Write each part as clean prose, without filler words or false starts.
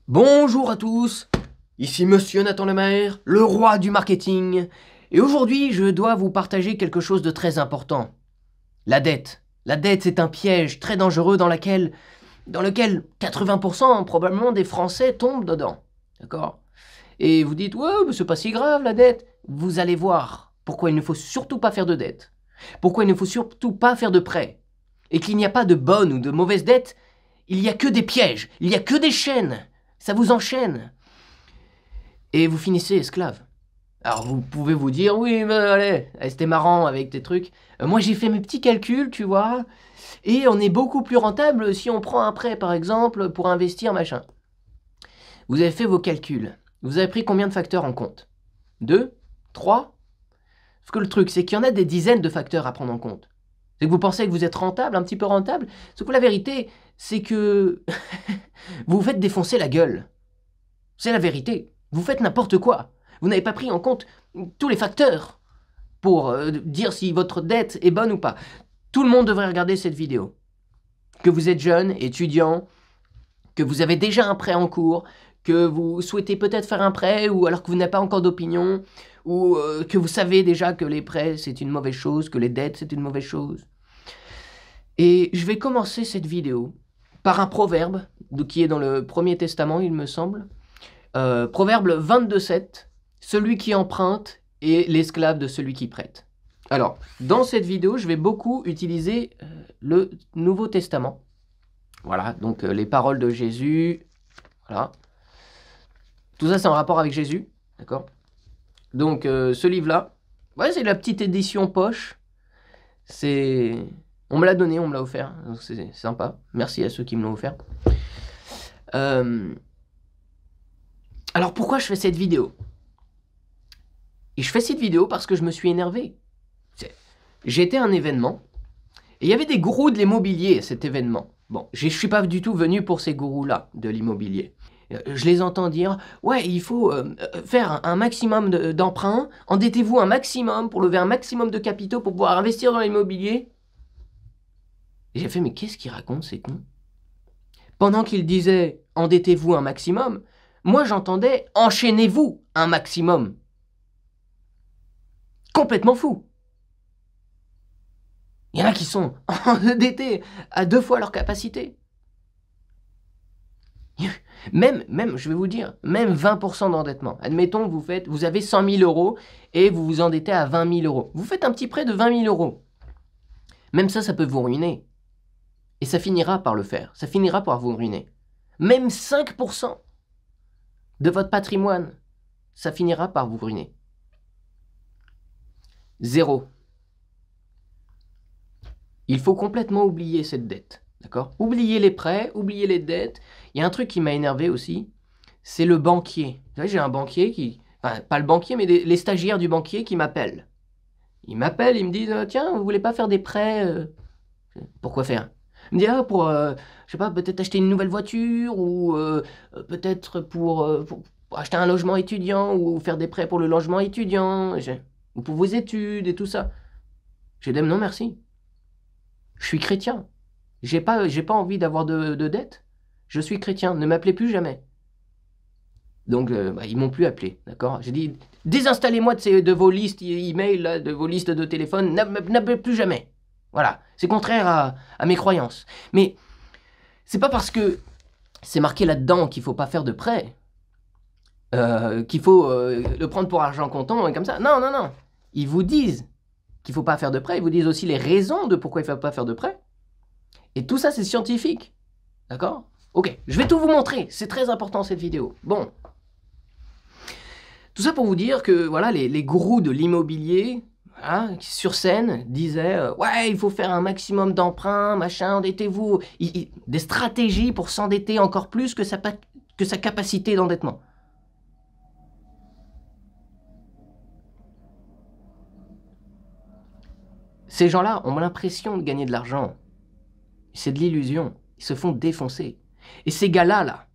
Bonjour à tous, ici Monsieur Nathan Lemaire, le roi du marketing, et aujourd'hui je dois vous partager quelque chose de très important. La dette. La dette, c'est un piège très dangereux dans lequel 80% probablement des Français tombent dedans. D'accord? Et vous dites, ouais, mais c'est pas si grave la dette. Vous allez voir pourquoi il ne faut surtout pas faire de dette. Pourquoi il ne faut surtout pas faire de prêts. Et qu'il n'y a pas de bonne ou de mauvaise dette, il n'y a que des pièges, il n'y a que des chaînes. Ça vous enchaîne. Et vous finissez esclave. Alors vous pouvez vous dire, oui, mais allez, c'était marrant avec tes trucs. Moi j'ai fait mes petits calculs, tu vois, et on est beaucoup plus rentable si on prend un prêt, par exemple, pour investir, machin. Vous avez fait vos calculs. Vous avez pris combien de facteurs en compte? 2? 3? Parce que le truc, c'est qu'il y en a des dizaines de facteurs à prendre en compte. C'est que vous pensez que vous êtes rentable, un petit peu rentable, sauf que la vérité, c'est que vous vous faites défoncer la gueule. C'est la vérité. Vous faites n'importe quoi. Vous n'avez pas pris en compte tous les facteurs pour dire si votre dette est bonne ou pas. Tout le monde devrait regarder cette vidéo. Que vous êtes jeune, étudiant, que vous avez déjà un prêt en cours, que vous souhaitez peut-être faire un prêt, ou alors que vous n'avez pas encore d'opinion, ou que vous savez déjà que les prêts c'est une mauvaise chose, que les dettes c'est une mauvaise chose. Et je vais commencer cette vidéo par un proverbe qui est dans le Premier Testament, il me semble. Proverbe 22:7, celui qui emprunte est l'esclave de celui qui prête. Alors, dans cette vidéo, je vais beaucoup utiliser le Nouveau Testament. Voilà, donc les paroles de Jésus, voilà. Tout ça, c'est en rapport avec Jésus, d'accord? Donc, ce livre-là, ouais, c'est la petite édition poche. On me l'a donné, on me l'a offert, donc c'est sympa. Merci à ceux qui me l'ont offert. Alors pourquoi je fais cette vidéo? Et je fais cette vidéo parce que je me suis énervé. J'étais à un événement, et il y avait des gourous de l'immobilier à cet événement. Bon, je ne suis pas du tout venu pour ces gourous-là de l'immobilier. Je les entends dire, ouais, il faut faire un maximum d'emprunts, endettez-vous un maximum pour lever un maximum de capitaux pour pouvoir investir dans l'immobilier. Et j'ai fait, mais qu'est-ce qu'ils racontent ces cons? Pendant qu'ils disaient, endettez-vous un maximum, moi j'entendais, enchaînez-vous un maximum. Complètement fou. Il y en a qui sont endettés à 2 fois leur capacité. Même, je vais vous dire, même 20% d'endettement. Admettons, vous avez 100 000 euros et vous vous endettez à 20 000 euros. Vous faites un petit prêt de 20 000 euros. Même ça peut vous ruiner. Et ça finira par le faire. Ça finira par vous ruiner. Même 5% de votre patrimoine, ça finira par vous ruiner. 0. Il faut complètement oublier cette dette. D'accord? Oubliez les prêts, oubliez les dettes. Il y a un truc qui m'a énervé aussi, c'est le banquier. Vous savez, j'ai un banquier qui... Enfin, pas le banquier, mais les stagiaires du banquier qui m'appellent. Ils m'appellent, ils me disent « Tiens, vous voulez pas faire des prêts Pourquoi faire ?» Il me dit « Ah, pour, je sais pas, peut-être acheter une nouvelle voiture, ou peut-être pour acheter un logement étudiant, ou faire des prêts pour le logement étudiant, ou pour vos études et tout ça. » J'ai dit « Non, merci. Je suis chrétien. J'ai pas envie d'avoir de dette. Je suis chrétien. Ne m'appelez plus jamais. » Donc, ils m'ont plus appelé, d'accord? J'ai dit, désinstallez-moi de vos listes email, de vos listes de téléphone, n'appelez plus jamais. Voilà, c'est contraire à mes croyances. Mais c'est pas parce que c'est marqué là-dedans qu'il faut pas faire de prêt, qu'il faut le prendre pour argent comptant et comme ça. Non, non, non. Ils vous disent qu'il faut pas faire de prêt, ils vous disent aussi les raisons de pourquoi il faut pas faire de prêt. Et tout ça, c'est scientifique. D'accord? Ok, je vais tout vous montrer. C'est très important cette vidéo. Bon. Tout ça pour vous dire que voilà, les gourous de l'immobilier, voilà, qui sur scène disaient ouais, il faut faire un maximum d'emprunts, machin, endettez-vous. Des stratégies pour s'endetter encore plus que sa capacité d'endettement. Ces gens-là ont l'impression de gagner de l'argent. C'est de l'illusion. Ils se font défoncer. Et ces gars-là, là,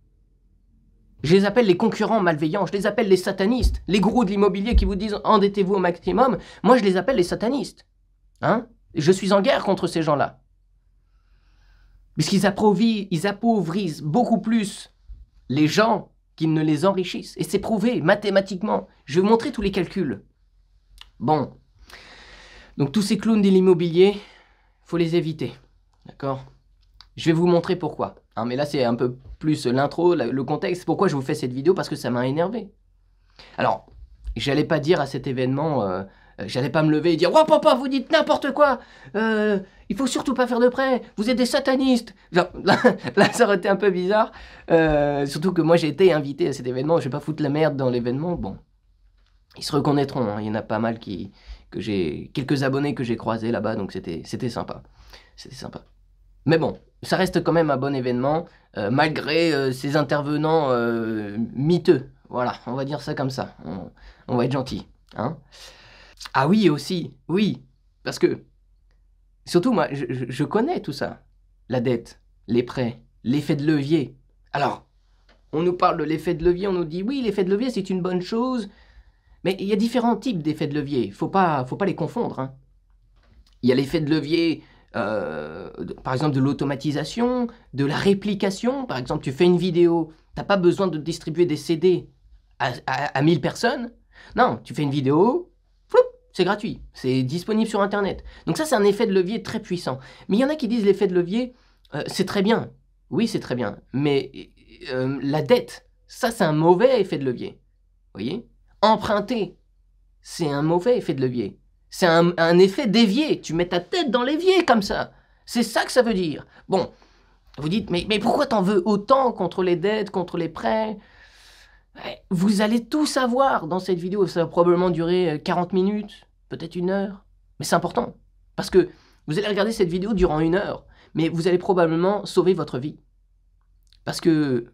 je les appelle les concurrents malveillants, je les appelle les satanistes. Les gourous de l'immobilier qui vous disent « endettez-vous au maximum », moi je les appelle les satanistes. Hein? Je suis en guerre contre ces gens-là. Puisqu'ils appauvrissent beaucoup plus les gens qui ne les enrichissent. Et c'est prouvé mathématiquement. Je vais vous montrer tous les calculs. Bon. Donc tous ces clowns de l'immobilier, faut les éviter. D'accord? Je vais vous montrer pourquoi. Hein, mais là, c'est un peu plus l'intro, le contexte. Pourquoi je vous fais cette vidéo? Parce que ça m'a énervé. Alors, j'allais pas dire à cet événement, j'allais pas me lever et dire « Oh papa, vous dites n'importe quoi, il faut surtout pas faire de prêt, vous êtes des satanistes !» Genre, là, ça aurait été un peu bizarre. Surtout que moi, j'ai été invité à cet événement, je vais pas foutre la merde dans l'événement. Bon, ils se reconnaîtront, hein. Il y en a pas mal quelques abonnés que j'ai croisés là-bas, donc c'était sympa. C'était sympa. Mais bon, ça reste quand même un bon événement, malgré ces intervenants miteux. Voilà, on va dire ça comme ça. On va être gentil. Hein. Ah oui, aussi, oui. Parce que, surtout moi, je connais tout ça. La dette, les prêts, l'effet de levier. Alors, on nous parle de l'effet de levier, on nous dit, oui, l'effet de levier, c'est une bonne chose. Mais il y a différents types d'effets de levier. Faut pas les confondre. Hein. Il y a l'effet de levier... par exemple de l'automatisation, de la réplication. Par exemple, tu fais une vidéo, tu n'as pas besoin de distribuer des CD à 1000 personnes. Non, tu fais une vidéo, c'est gratuit, c'est disponible sur Internet. Donc ça, c'est un effet de levier très puissant. Mais il y en a qui disent l'effet de levier, c'est très bien. Oui, c'est très bien. Mais la dette, ça, c'est un mauvais effet de levier. Vous voyez? Emprunter, c'est un mauvais effet de levier. C'est un effet d'évier. Tu mets ta tête dans l'évier comme ça. C'est ça que ça veut dire. Bon, vous dites, mais pourquoi t'en veux autant contre les dettes, contre les prêts? Vous allez tout savoir dans cette vidéo. Ça va probablement durer 40 minutes, peut-être 1 heure. Mais c'est important. Parce que vous allez regarder cette vidéo durant 1 heure. Mais vous allez probablement sauver votre vie. Parce que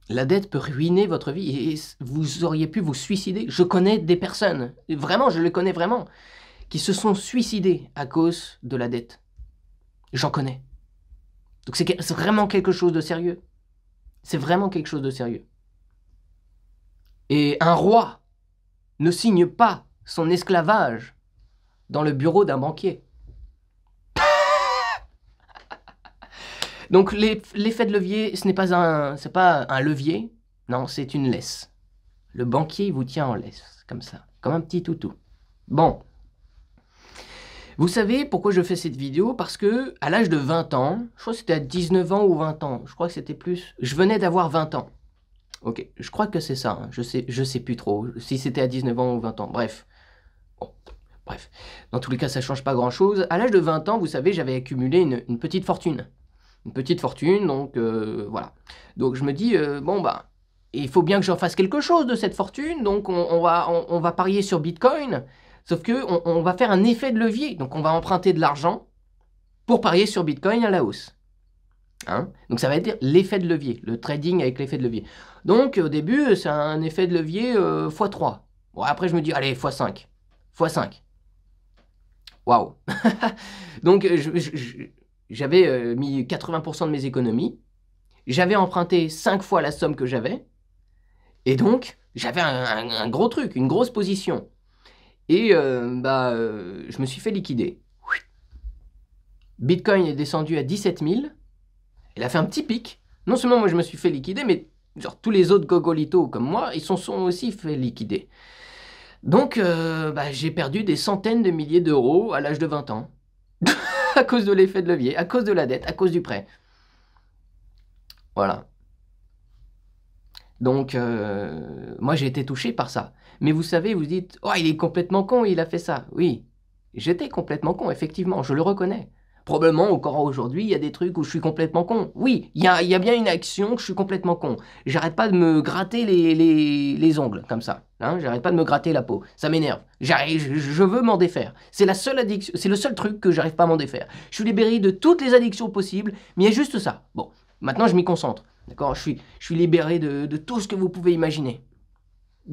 la dette peut ruiner votre vie et vous auriez pu vous suicider. Je connais des personnes, vraiment, je les connais vraiment, qui se sont suicidées à cause de la dette. J'en connais. Donc c'est vraiment quelque chose de sérieux. C'est vraiment quelque chose de sérieux. Et un roi ne signe pas son esclavage dans le bureau d'un banquier. Donc l'effet de levier, ce n'est pas un levier, non, c'est une laisse. Le banquier, il vous tient en laisse, comme ça, comme un petit toutou. Bon. Vous savez pourquoi je fais cette vidéo? Parce que à l'âge de 20 ans, je crois que c'était à 19 ans ou 20 ans, je crois que c'était plus, je venais d'avoir 20 ans. Ok, je crois que c'est ça, hein. Je sais plus trop, si c'était à 19 ans ou 20 ans, bref. Bon, bref. Dans tous les cas, ça change pas grand-chose. À l'âge de 20 ans, vous savez, j'avais accumulé une petite fortune. Une petite fortune, donc voilà. Donc je me dis, bon bah, il faut bien que j'en fasse quelque chose de cette fortune, donc on va parier sur Bitcoin, sauf que on va faire un effet de levier, donc on va emprunter de l'argent pour parier sur Bitcoin à la hausse. Hein? Donc ça va être l'effet de levier, le trading avec l'effet de levier. Donc au début, c'est un effet de levier x3. Bon, après je me dis, allez, x5. x5. Waouh. Donc j'avais mis 80% de mes économies, j'avais emprunté 5 fois la somme que j'avais, et donc j'avais un gros truc, une grosse position. Et je me suis fait liquider. Bitcoin est descendu à 17 000, il a fait un petit pic. Non seulement moi je me suis fait liquider, mais genre tous les autres gogolitos comme moi, ils sont aussi fait liquider. Donc j'ai perdu des centaines de milliers d'euros à l'âge de 20 ans. À cause de l'effet de levier, à cause de la dette, à cause du prêt. Voilà. Donc, moi j'ai été touché par ça. Mais vous savez, vous dites, oh il est complètement con, il a fait ça. Oui, j'étais complètement con, effectivement, je le reconnais. Probablement, encore aujourd'hui, il y a des trucs où je suis complètement con. Oui, il y a bien une action que je suis complètement con. J'arrête pas de me gratter les ongles, comme ça. Hein, j'arrête pas de me gratter la peau. Ça m'énerve. Je veux m'en défaire. C'est la seule addiction, c'est le seul truc que j'arrive pas à m'en défaire. Je suis libéré de toutes les addictions possibles, mais il y a juste ça. Bon, maintenant je m'y concentre. D'accord, je suis libéré de tout ce que vous pouvez imaginer.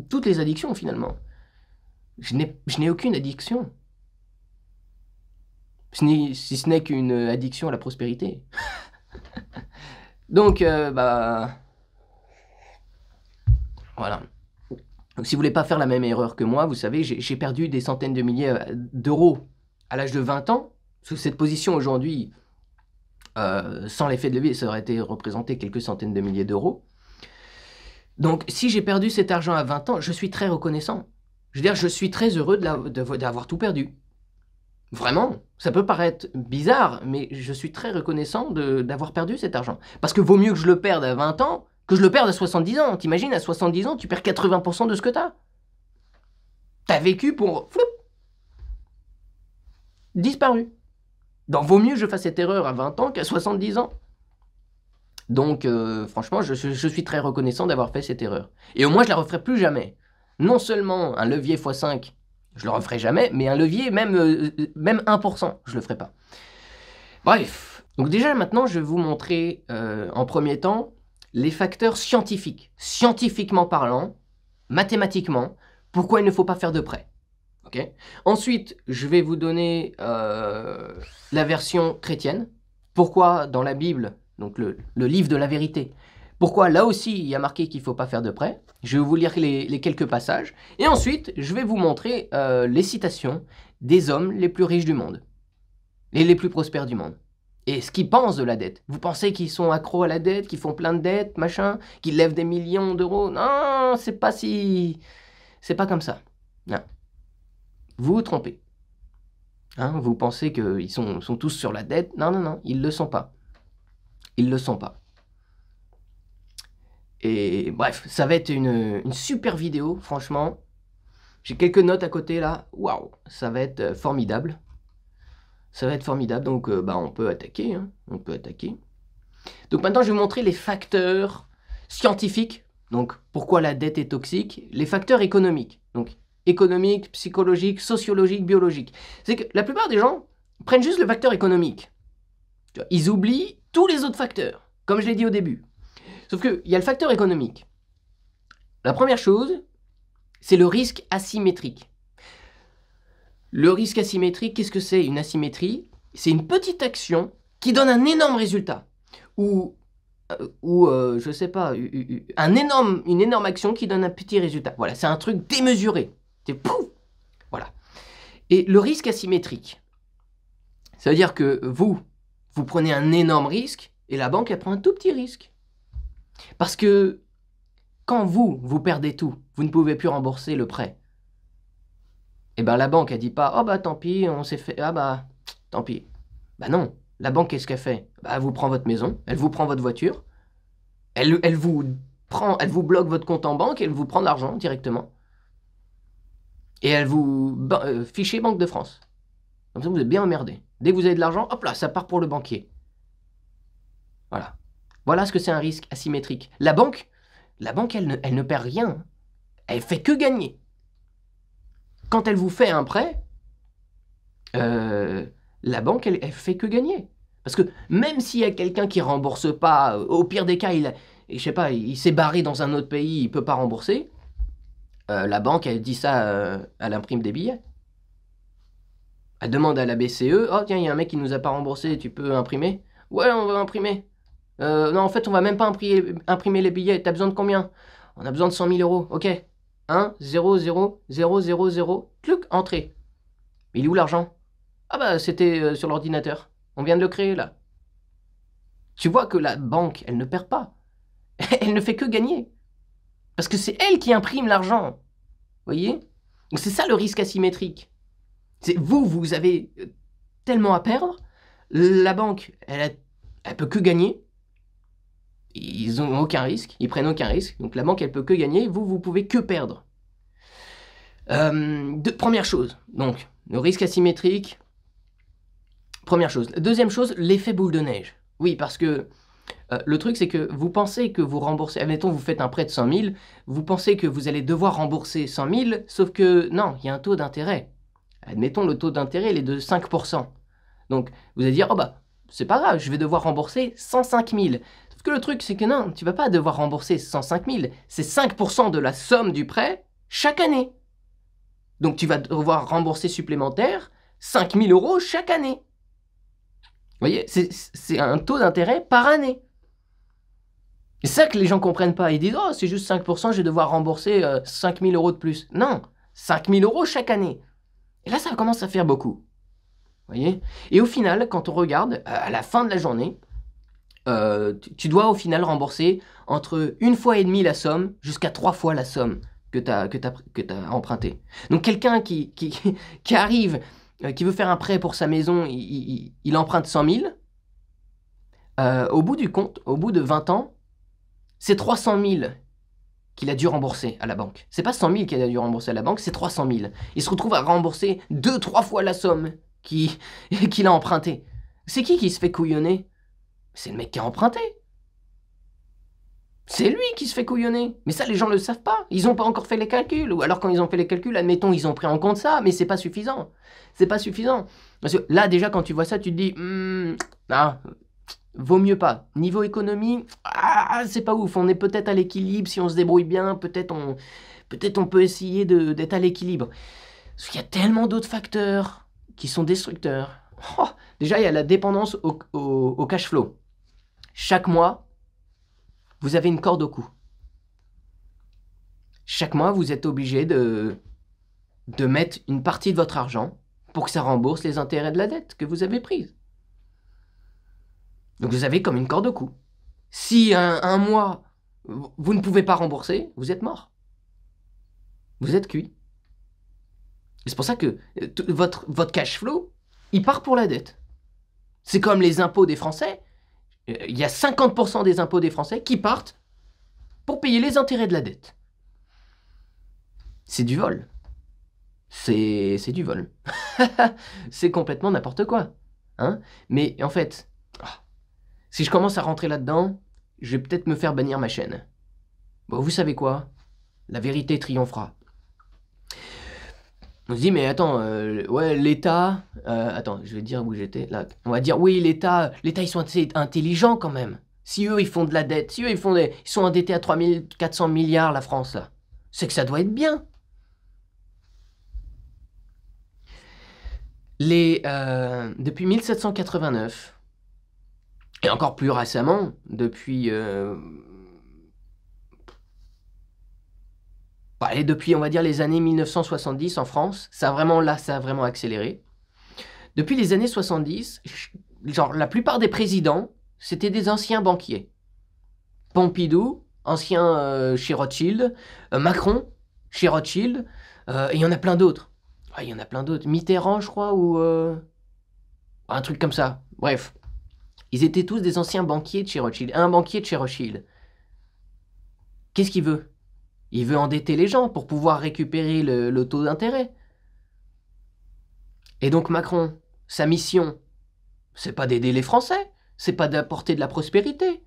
Toutes les addictions, finalement. Je n'ai aucune addiction. Si ce n'est qu'une addiction à la prospérité. Donc, voilà. Donc, si vous voulez pas faire la même erreur que moi, vous savez, j'ai perdu des centaines de milliers d'euros à l'âge de 20 ans. Parce que cette position aujourd'hui, Sans l'effet de levier, ça aurait été représenté quelques centaines de milliers d'euros. Donc, si j'ai perdu cet argent à 20 ans, je suis très reconnaissant. Je veux dire, je suis très heureux d'avoir tout perdu. Vraiment, ça peut paraître bizarre, mais je suis très reconnaissant d'avoir perdu cet argent. Parce que vaut mieux que je le perde à 20 ans que je le perde à 70 ans. T'imagines, à 70 ans, tu perds 80% de ce que t'as. T'as vécu pour... Floup, disparu. Donc, vaut mieux que je fasse cette erreur à 20 ans qu'à 70 ans. Donc, franchement, je suis très reconnaissant d'avoir fait cette erreur. Et au moins, je la referai plus jamais. Non seulement un levier x5, je le referai jamais, mais un levier, même 1%, je le ferai pas. Bref. Donc déjà, maintenant, je vais vous montrer, en premier temps, les facteurs scientifiques. Scientifiquement parlant, mathématiquement, pourquoi il ne faut pas faire de prêt. Okay. Ensuite, je vais vous donner la version chrétienne. Pourquoi dans la Bible, donc le livre de la vérité, pourquoi là aussi il y a marqué qu'il ne faut pas faire de prêt. Je vais vous lire les quelques passages. Et ensuite, je vais vous montrer les citations des hommes les plus riches du monde. Et les plus prospères du monde. Et ce qu'ils pensent de la dette. Vous pensez qu'ils sont accros à la dette, qu'ils font plein de dettes, machin, qu'ils lèvent des millions d'euros? Non, c'est pas si... C'est pas comme ça. Non. Vous vous trompez. Hein, vous pensez qu'ils sont tous sur la dette. Non, non, non, ils ne le sont pas. Ils ne le sont pas. Et bref, ça va être une super vidéo, franchement. J'ai quelques notes à côté là. Waouh, ça va être formidable. Ça va être formidable, donc on peut attaquer. Hein, on peut attaquer. Donc maintenant, je vais vous montrer les facteurs scientifiques. Donc, pourquoi la dette est toxique. Les facteurs économiques. Donc, économique, psychologique, sociologique, biologique. C'est que la plupart des gens prennent juste le facteur économique. Ils oublient tous les autres facteurs, comme je l'ai dit au début. Sauf qu'il y a le facteur économique. La première chose, c'est le risque asymétrique. Le risque asymétrique, qu'est-ce que c'est une asymétrie? C'est une petite action qui donne un énorme résultat. Ou je sais pas, une énorme action qui donne un petit résultat. Voilà, c'est un truc démesuré. C'est pouf. Voilà. Et le risque asymétrique, ça veut dire que vous prenez un énorme risque et la banque, elle prend un tout petit risque. Parce que quand vous perdez tout, vous ne pouvez plus rembourser le prêt. Et ben la banque, elle dit pas, oh bah tant pis, on s'est fait, ah bah tant pis. Bah non, la banque, qu'est-ce qu'elle fait? Bah elle vous prend votre maison, elle vous prend votre voiture, elle vous bloque votre compte en banque, elle vous prend l'argent directement. Et elle vous fichez Banque de France. Comme ça, vous êtes bien emmerdé. Dès que vous avez de l'argent, hop là, ça part pour le banquier. Voilà. Voilà ce que c'est un risque asymétrique. La banque, elle ne perd rien. Elle fait que gagner. Quand elle vous fait un prêt, la banque, elle fait que gagner. Parce que même s'il y a quelqu'un qui ne rembourse pas, au pire des cas, je sais pas, il s'est barré dans un autre pays, il ne peut pas rembourser, la banque, elle dit ça, elle imprime des billets. Elle demande à la BCE, oh tiens, il y a un mec qui ne nous a pas remboursé, tu peux imprimer? Ouais, on va imprimer. Non, en fait, on va même pas imprimer les billets. T'as besoin de combien? On a besoin de 100 000 euros. Ok. 1, 0, 0, 0, 0, 0. Cluc, entrée. Mais il est où l'argent? Ah bah, c'était sur l'ordinateur. On vient de le créer, là. Tu vois que la banque, elle ne perd pas. Elle ne fait que gagner. Parce que c'est elle qui imprime l'argent. Vous voyez? Donc c'est ça le risque asymétrique. C'est vous avez tellement à perdre. La banque, elle peut que gagner. Ils n'ont aucun risque, ils prennent aucun risque. Donc la banque, elle peut que gagner, vous pouvez que perdre. Première chose, donc, le risque asymétrique. Première chose. Deuxième chose, l'effet boule de neige. Oui, parce que le truc, c'est que vous pensez que vous remboursez, admettons, vous faites un prêt de 100 000, vous pensez que vous allez devoir rembourser 100 000, sauf que non, il y a un taux d'intérêt. Admettons, le taux d'intérêt, il est de 5%. Donc, vous allez dire, oh bah, c'est pas grave, je vais devoir rembourser 105 000. Sauf que le truc, c'est que non, tu vas pas devoir rembourser 105 000. C'est 5% de la somme du prêt chaque année. Donc, tu vas devoir rembourser supplémentaire 5 000 euros chaque année. Vous voyez, c'est un taux d'intérêt par année. C'est ça que les gens comprennent pas. Ils disent, oh, c'est juste 5%, je vais devoir rembourser 5 000 euros de plus. Non, 5 000 euros chaque année. Et là, ça commence à faire beaucoup. Voyez? Et au final, quand on regarde, à la fin de la journée, tu dois au final rembourser entre 1,5 fois la somme jusqu'à 3 fois la somme que tu as emprunté. Donc quelqu'un qui arrive, qui veut faire un prêt pour sa maison, il emprunte 100 000. Au bout du compte, au bout de 20 ans, c'est 300 000 qu'il a dû rembourser à la banque. C'est pas 100 000 qu'il a dû rembourser à la banque, c'est 300 000. Il se retrouve à rembourser 2-3 fois la somme qu'il a empruntée. C'est qui se fait couillonner? C'est le mec qui a emprunté. C'est lui qui se fait couillonner. Mais ça, les gens ne le savent pas. Ils n'ont pas encore fait les calculs. Ou alors, quand ils ont fait les calculs, admettons, ils ont pris en compte ça, mais c'est pas suffisant. C'est pas suffisant. Parce que là, déjà, quand tu vois ça, tu te dis, vaut mieux pas. Niveau économie, c'est pas ouf. On est peut-être à l'équilibre si on se débrouille bien. Peut-être on peut essayer d'être à l'équilibre. Parce qu'il y a tellement d'autres facteurs qui sont destructeurs. Oh, déjà, il y a la dépendance au cash flow. Chaque mois, vous avez une corde au cou. Chaque mois, vous êtes obligé de mettre une partie de votre argent pour que ça rembourse les intérêts de la dette que vous avez prise. Donc vous avez comme une corde au cou. Si un mois, vous ne pouvez pas rembourser, vous êtes mort. Vous êtes cuit. C'est pour ça que votre cash flow, il part pour la dette. C'est comme les impôts des Français. Il y a 50% des impôts des Français qui partent pour payer les intérêts de la dette. C'est du vol. C'est du vol. C'est complètement n'importe quoi. Hein? Mais en fait, si je commence à rentrer là-dedans, je vais peut-être me faire bannir ma chaîne. Bon, vous savez quoi? La vérité triomphera. On se dit, mais attends, ouais, l'État... attends, je vais dire où j'étais, là. On va dire, oui, l'État, ils sont assez intelligents quand même. Si eux, ils font de la dette, si eux, ils sont endettés à 3400 milliards, la France, là, c'est que ça doit être bien. Depuis 1789, et encore plus récemment, depuis, on va dire, les années 1970 en France, ça a vraiment accéléré. Depuis les années 70, genre, la plupart des présidents, c'était des anciens banquiers. Pompidou, ancien chez Rothschild, Macron, chez Rothschild, et il y en a plein d'autres. Il y en a plein d'autres. Mitterrand, je crois, ou... un truc comme ça. Bref. Ils étaient tous des anciens banquiers de chez Rothschild. Un banquier de chez Rothschild. Qu'est-ce qu'il veut? Il veut endetter les gens pour pouvoir récupérer le taux d'intérêt. Et donc Macron, sa mission, c'est pas d'aider les Français, c'est pas d'apporter de la prospérité,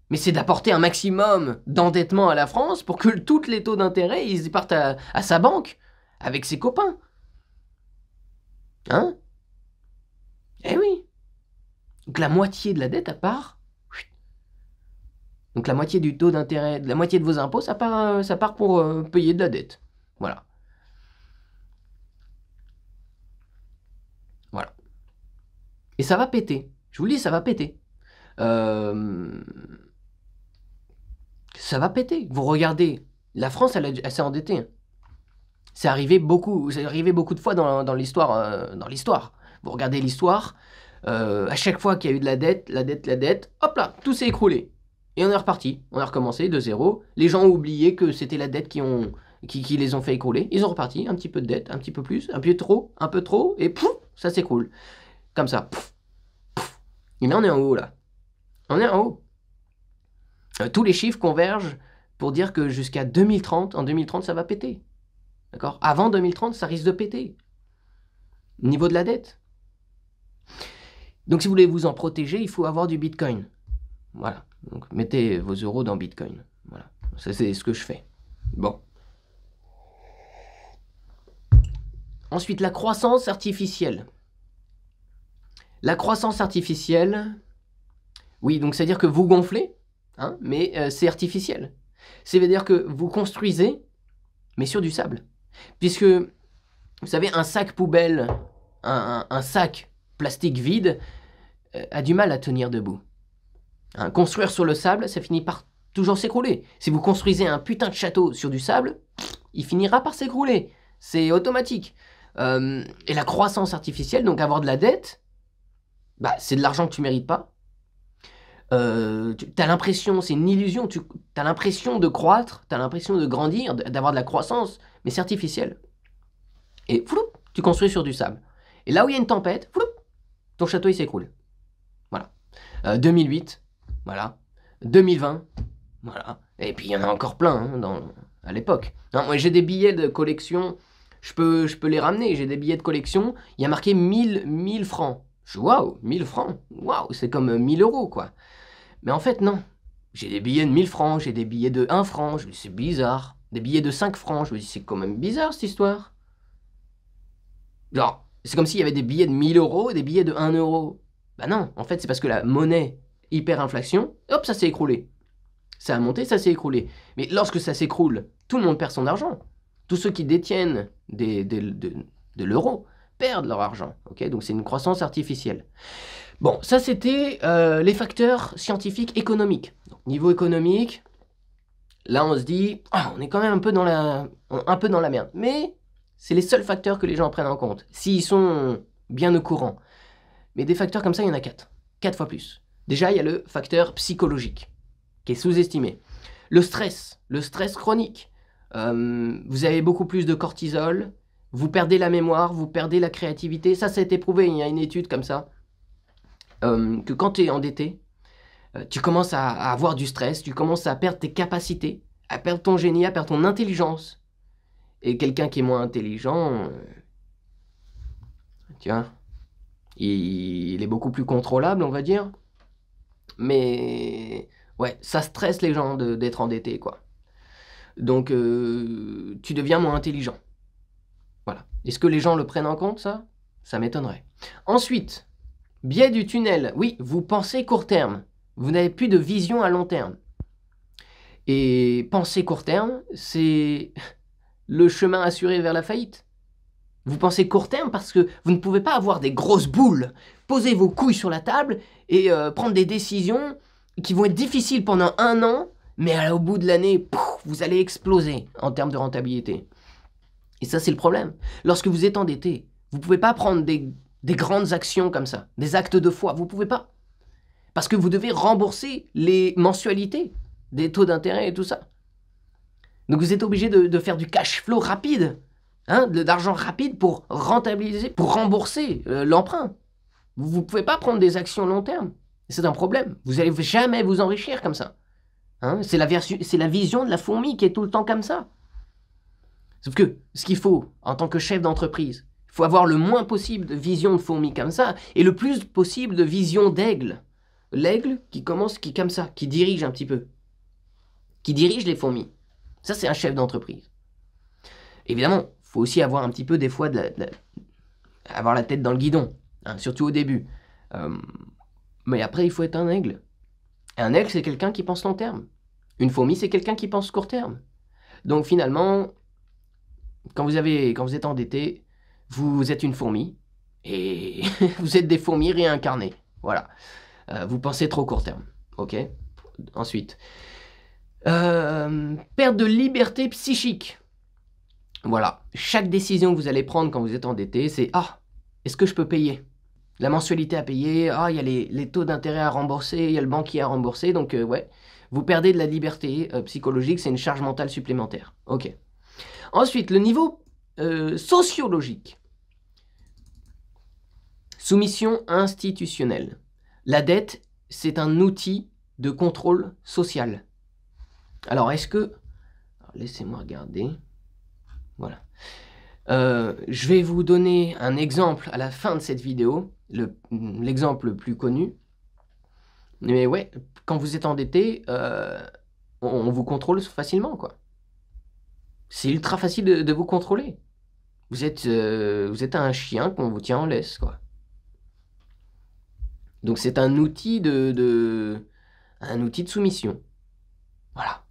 mais c'est d'apporter un maximum d'endettement à la France pour que tous les taux d'intérêt, ils partent à sa banque, avec ses copains. Hein? Eh oui. Donc la moitié de la dette, à part... Donc la moitié du taux d'intérêt, la moitié de vos impôts, ça part pour payer de la dette. Voilà. Voilà. Et ça va péter. Je vous le dis, ça va péter. Ça va péter. Vous regardez, la France, elle s'est endettée. Hein. C'est arrivé beaucoup de fois dans l'histoire. Vous regardez l'histoire, à chaque fois qu'il y a eu de la dette, hop là, tout s'est écroulé. Et on est reparti, on a recommencé de zéro. Les gens ont oublié que c'était la dette qui les ont fait écrouler. Ils ont reparti, un petit peu de dette, un petit peu plus, un peu trop, et pouf, ça s'écroule. Comme ça. Pouf, pouf. Et là, on est en haut, là. On est en haut. Tous les chiffres convergent pour dire que jusqu'à 2030, en 2030, ça va péter. D'accord? Avant 2030, ça risque de péter. Niveau de la dette. Donc, si vous voulez vous en protéger, il faut avoir du Bitcoin. Voilà. Donc, mettez vos euros dans Bitcoin. Voilà. Ça, c'est ce que je fais. Bon. Ensuite, la croissance artificielle. La croissance artificielle, oui, donc c'est-à-dire que vous gonflez, hein, mais c'est artificiel. C'est-à-dire que vous construisez, mais sur du sable. Puisque, vous savez, un sac poubelle, un sac plastique vide, a du mal à tenir debout. Hein, construire sur le sable, ça finit par toujours s'écrouler. Si vous construisez un putain de château sur du sable, il finira par s'écrouler. C'est automatique. Et la croissance artificielle, donc avoir de la dette, bah, c'est de l'argent que tu mérites pas. Tu as l'impression, c'est une illusion, tu as l'impression de croître, tu as l'impression de grandir, d'avoir de la croissance, mais c'est artificiel. Et floup, tu construis sur du sable. Et là où il y a une tempête, floup, ton château il s'écroule. Voilà. 2008, voilà. 2020, voilà. Et puis il y en a encore plein hein, à l'époque. Moi j'ai des billets de collection, je peux les ramener, j'ai des billets de collection, il y a marqué 1000 francs. Waouh, 1000 francs, waouh, c'est comme 1000 euros quoi. Mais en fait, non. J'ai des billets de 1000 francs, j'ai des billets de 1 franc, je me dis c'est bizarre. Des billets de 5 francs, je me dis c'est quand même bizarre cette histoire. Genre, c'est comme s'il y avait des billets de 1000 euros et des billets de 1 euro. Bah non, en fait c'est parce que la monnaie hyperinflation, hop, ça s'est écroulé. Ça a monté, ça s'est écroulé. Mais lorsque ça s'écroule, tout le monde perd son argent. Tous ceux qui détiennent de l'euro perdent leur argent. Okay, donc c'est une croissance artificielle. Bon, ça c'était les facteurs scientifiques économiques. Donc, niveau économique, là on se dit, on est quand même un peu dans la merde. Mais c'est les seuls facteurs que les gens prennent en compte, s'ils sont bien au courant. Mais des facteurs comme ça, il y en a 4. 4 fois plus. Déjà, il y a le facteur psychologique, qui est sous-estimé. Le stress chronique. Vous avez beaucoup plus de cortisol, vous perdez la mémoire, vous perdez la créativité. Ça a été prouvé, il y a une étude comme ça. Que quand tu es endetté, tu commences à avoir du stress, tu commences à perdre tes capacités, à perdre ton génie, à perdre ton intelligence. Et quelqu'un qui est moins intelligent, tu vois, il est beaucoup plus contrôlable, on va dire. Mais ouais, ça stresse les gens d'être endettés, quoi. Donc, tu deviens moins intelligent. Voilà. Est-ce que les gens le prennent en compte, ça? Ça m'étonnerait. Ensuite, biais du tunnel. Oui, vous pensez court terme. Vous n'avez plus de vision à long terme. Et penser court terme, c'est le chemin assuré vers la faillite. Vous pensez court terme parce que vous ne pouvez pas avoir des grosses boules, poser vos couilles sur la table et prendre des décisions qui vont être difficiles pendant 1 an, mais au bout de l'année, vous allez exploser en termes de rentabilité. Et ça, c'est le problème. Lorsque vous êtes endetté, vous ne pouvez pas prendre des grandes actions comme ça, des actes de foi, vous ne pouvez pas. Parce que vous devez rembourser les mensualités, des taux d'intérêt et tout ça. Donc vous êtes obligé de faire du cash flow rapide, d'argent rapide pour rentabiliser, pour rembourser l'emprunt. Vous ne pouvez pas prendre des actions long terme. C'est un problème. Vous n'allez jamais vous enrichir comme ça. C'est la vision de la fourmi qui est tout le temps comme ça. Sauf que ce qu'il faut, en tant que chef d'entreprise, il faut avoir le moins possible de vision de fourmi comme ça, et le plus possible de vision d'aigle. L'aigle qui comme ça, qui dirige un petit peu. Qui dirige les fourmis. Ça, c'est un chef d'entreprise. Évidemment, il faut aussi avoir un petit peu, des fois, avoir la tête dans le guidon, surtout au début. Mais après, il faut être un aigle. Un aigle, c'est quelqu'un qui pense long terme. Une fourmi, c'est quelqu'un qui pense court terme. Donc finalement, quand vous êtes endetté, vous êtes une fourmi, et vous êtes des fourmis réincarnées. Voilà. Vous pensez trop court terme. Ok. Ensuite, perte de liberté psychique. Voilà. Chaque décision que vous allez prendre quand vous êtes endetté, c'est est-ce que je peux payer? La mensualité à payer, il y a les taux d'intérêt à rembourser, il y a le banquier à rembourser, donc ouais, vous perdez de la liberté psychologique, c'est une charge mentale supplémentaire. Ok. Ensuite, le niveau sociologique. Soumission institutionnelle. La dette, c'est un outil de contrôle social. Alors, est-ce que... Laissez-moi regarder. Voilà. Je vais vous donner un exemple à la fin de cette vidéo, l'exemple le plus connu. Mais ouais, quand vous êtes endetté, on vous contrôle facilement, quoi. C'est ultra facile de vous contrôler. Vous êtes un chien qu'on vous tient en laisse, quoi. Donc c'est un outil de soumission. Voilà.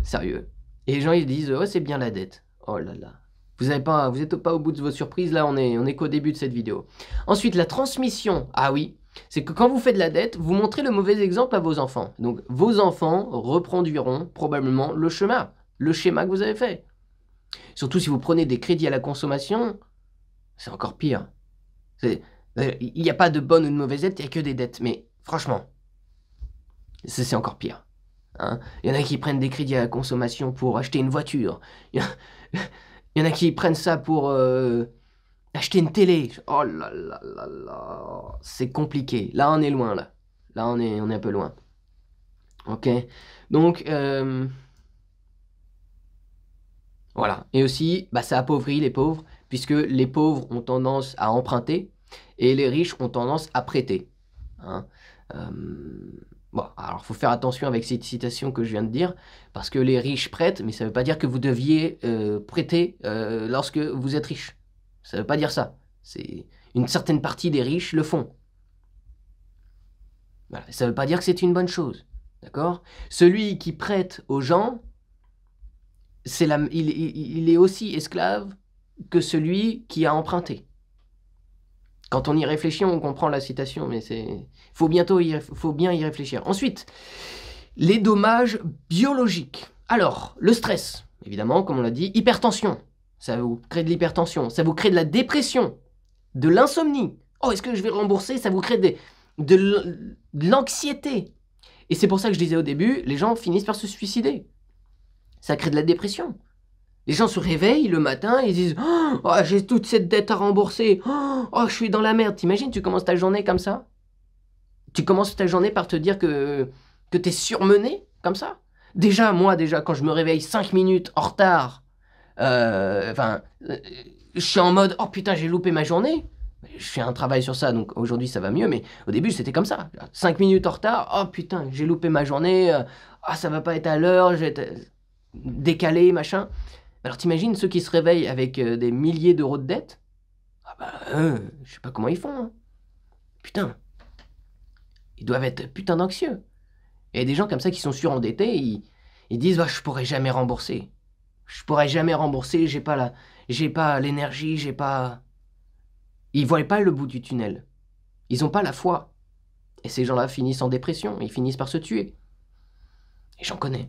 Sérieux. Et les gens ils disent c'est bien la dette. Oh là là. Vous n'êtes pas au bout de votre surprise, là on est qu'au début de cette vidéo. Ensuite, la transmission. Ah oui, c'est que quand vous faites de la dette, vous montrez le mauvais exemple à vos enfants. Donc vos enfants reproduiront probablement le schéma que vous avez fait. Surtout si vous prenez des crédits à la consommation, c'est encore pire. Il n'y a pas de bonne ou de mauvaise dette, il n'y a que des dettes. Mais franchement, c'est encore pire. Hein. Il y en a qui prennent des crédits à la consommation pour acheter une voiture. Il y en a qui prennent ça pour acheter une télé. Oh là là là là. C'est compliqué. Là, on est loin, là. Là, on est un peu loin. Ok. Donc, voilà. Et aussi, bah, ça appauvrit les pauvres, puisque les pauvres ont tendance à emprunter et les riches ont tendance à prêter. Hein. Bon, alors il faut faire attention avec cette citation que je viens de dire, parce que les riches prêtent, mais ça ne veut pas dire que vous deviez prêter lorsque vous êtes riche. Ça ne veut pas dire ça. C'est une certaine partie des riches le font. Voilà. Ça ne veut pas dire que c'est une bonne chose. D'accord? Celui qui prête aux gens, il est aussi esclave que celui qui a emprunté. Quand on y réfléchit, on comprend la citation, mais faut bien y réfléchir. Ensuite, les dommages biologiques. Alors, le stress, évidemment, comme on l'a dit, hypertension, ça vous crée de l'hypertension, ça vous crée de la dépression, de l'insomnie. Oh, est-ce que je vais rembourser? Ça vous crée de l'anxiété. Et c'est pour ça que je disais au début, les gens finissent par se suicider. Ça crée de la dépression. Les gens se réveillent le matin et ils disent « Oh, j'ai toute cette dette à rembourser. Oh, je suis dans la merde. » T'imagines, tu commences ta journée comme ça? Tu commences ta journée par te dire que t'es surmené comme ça? Déjà, quand je me réveille 5 minutes en retard, je suis en mode « Oh putain, j'ai loupé ma journée. » Je fais un travail sur ça, donc aujourd'hui ça va mieux, mais au début c'était comme ça. 5 minutes en retard, oh putain, j'ai loupé ma journée, ça va pas être à l'heure, j'ai décalé, machin. Alors t'imagines ceux qui se réveillent avec des milliers d'euros de dettes? Ah bah, je sais pas comment ils font. Hein. Putain. Ils doivent être putain d'anxieux. Il y a des gens comme ça qui sont surendettés, ils disent je pourrais jamais rembourser. Je pourrais jamais rembourser, j'ai pas l'énergie, j'ai pas... Ils voient pas le bout du tunnel. Ils ont pas la foi. Et ces gens-là finissent en dépression, ils finissent par se tuer. Et j'en connais.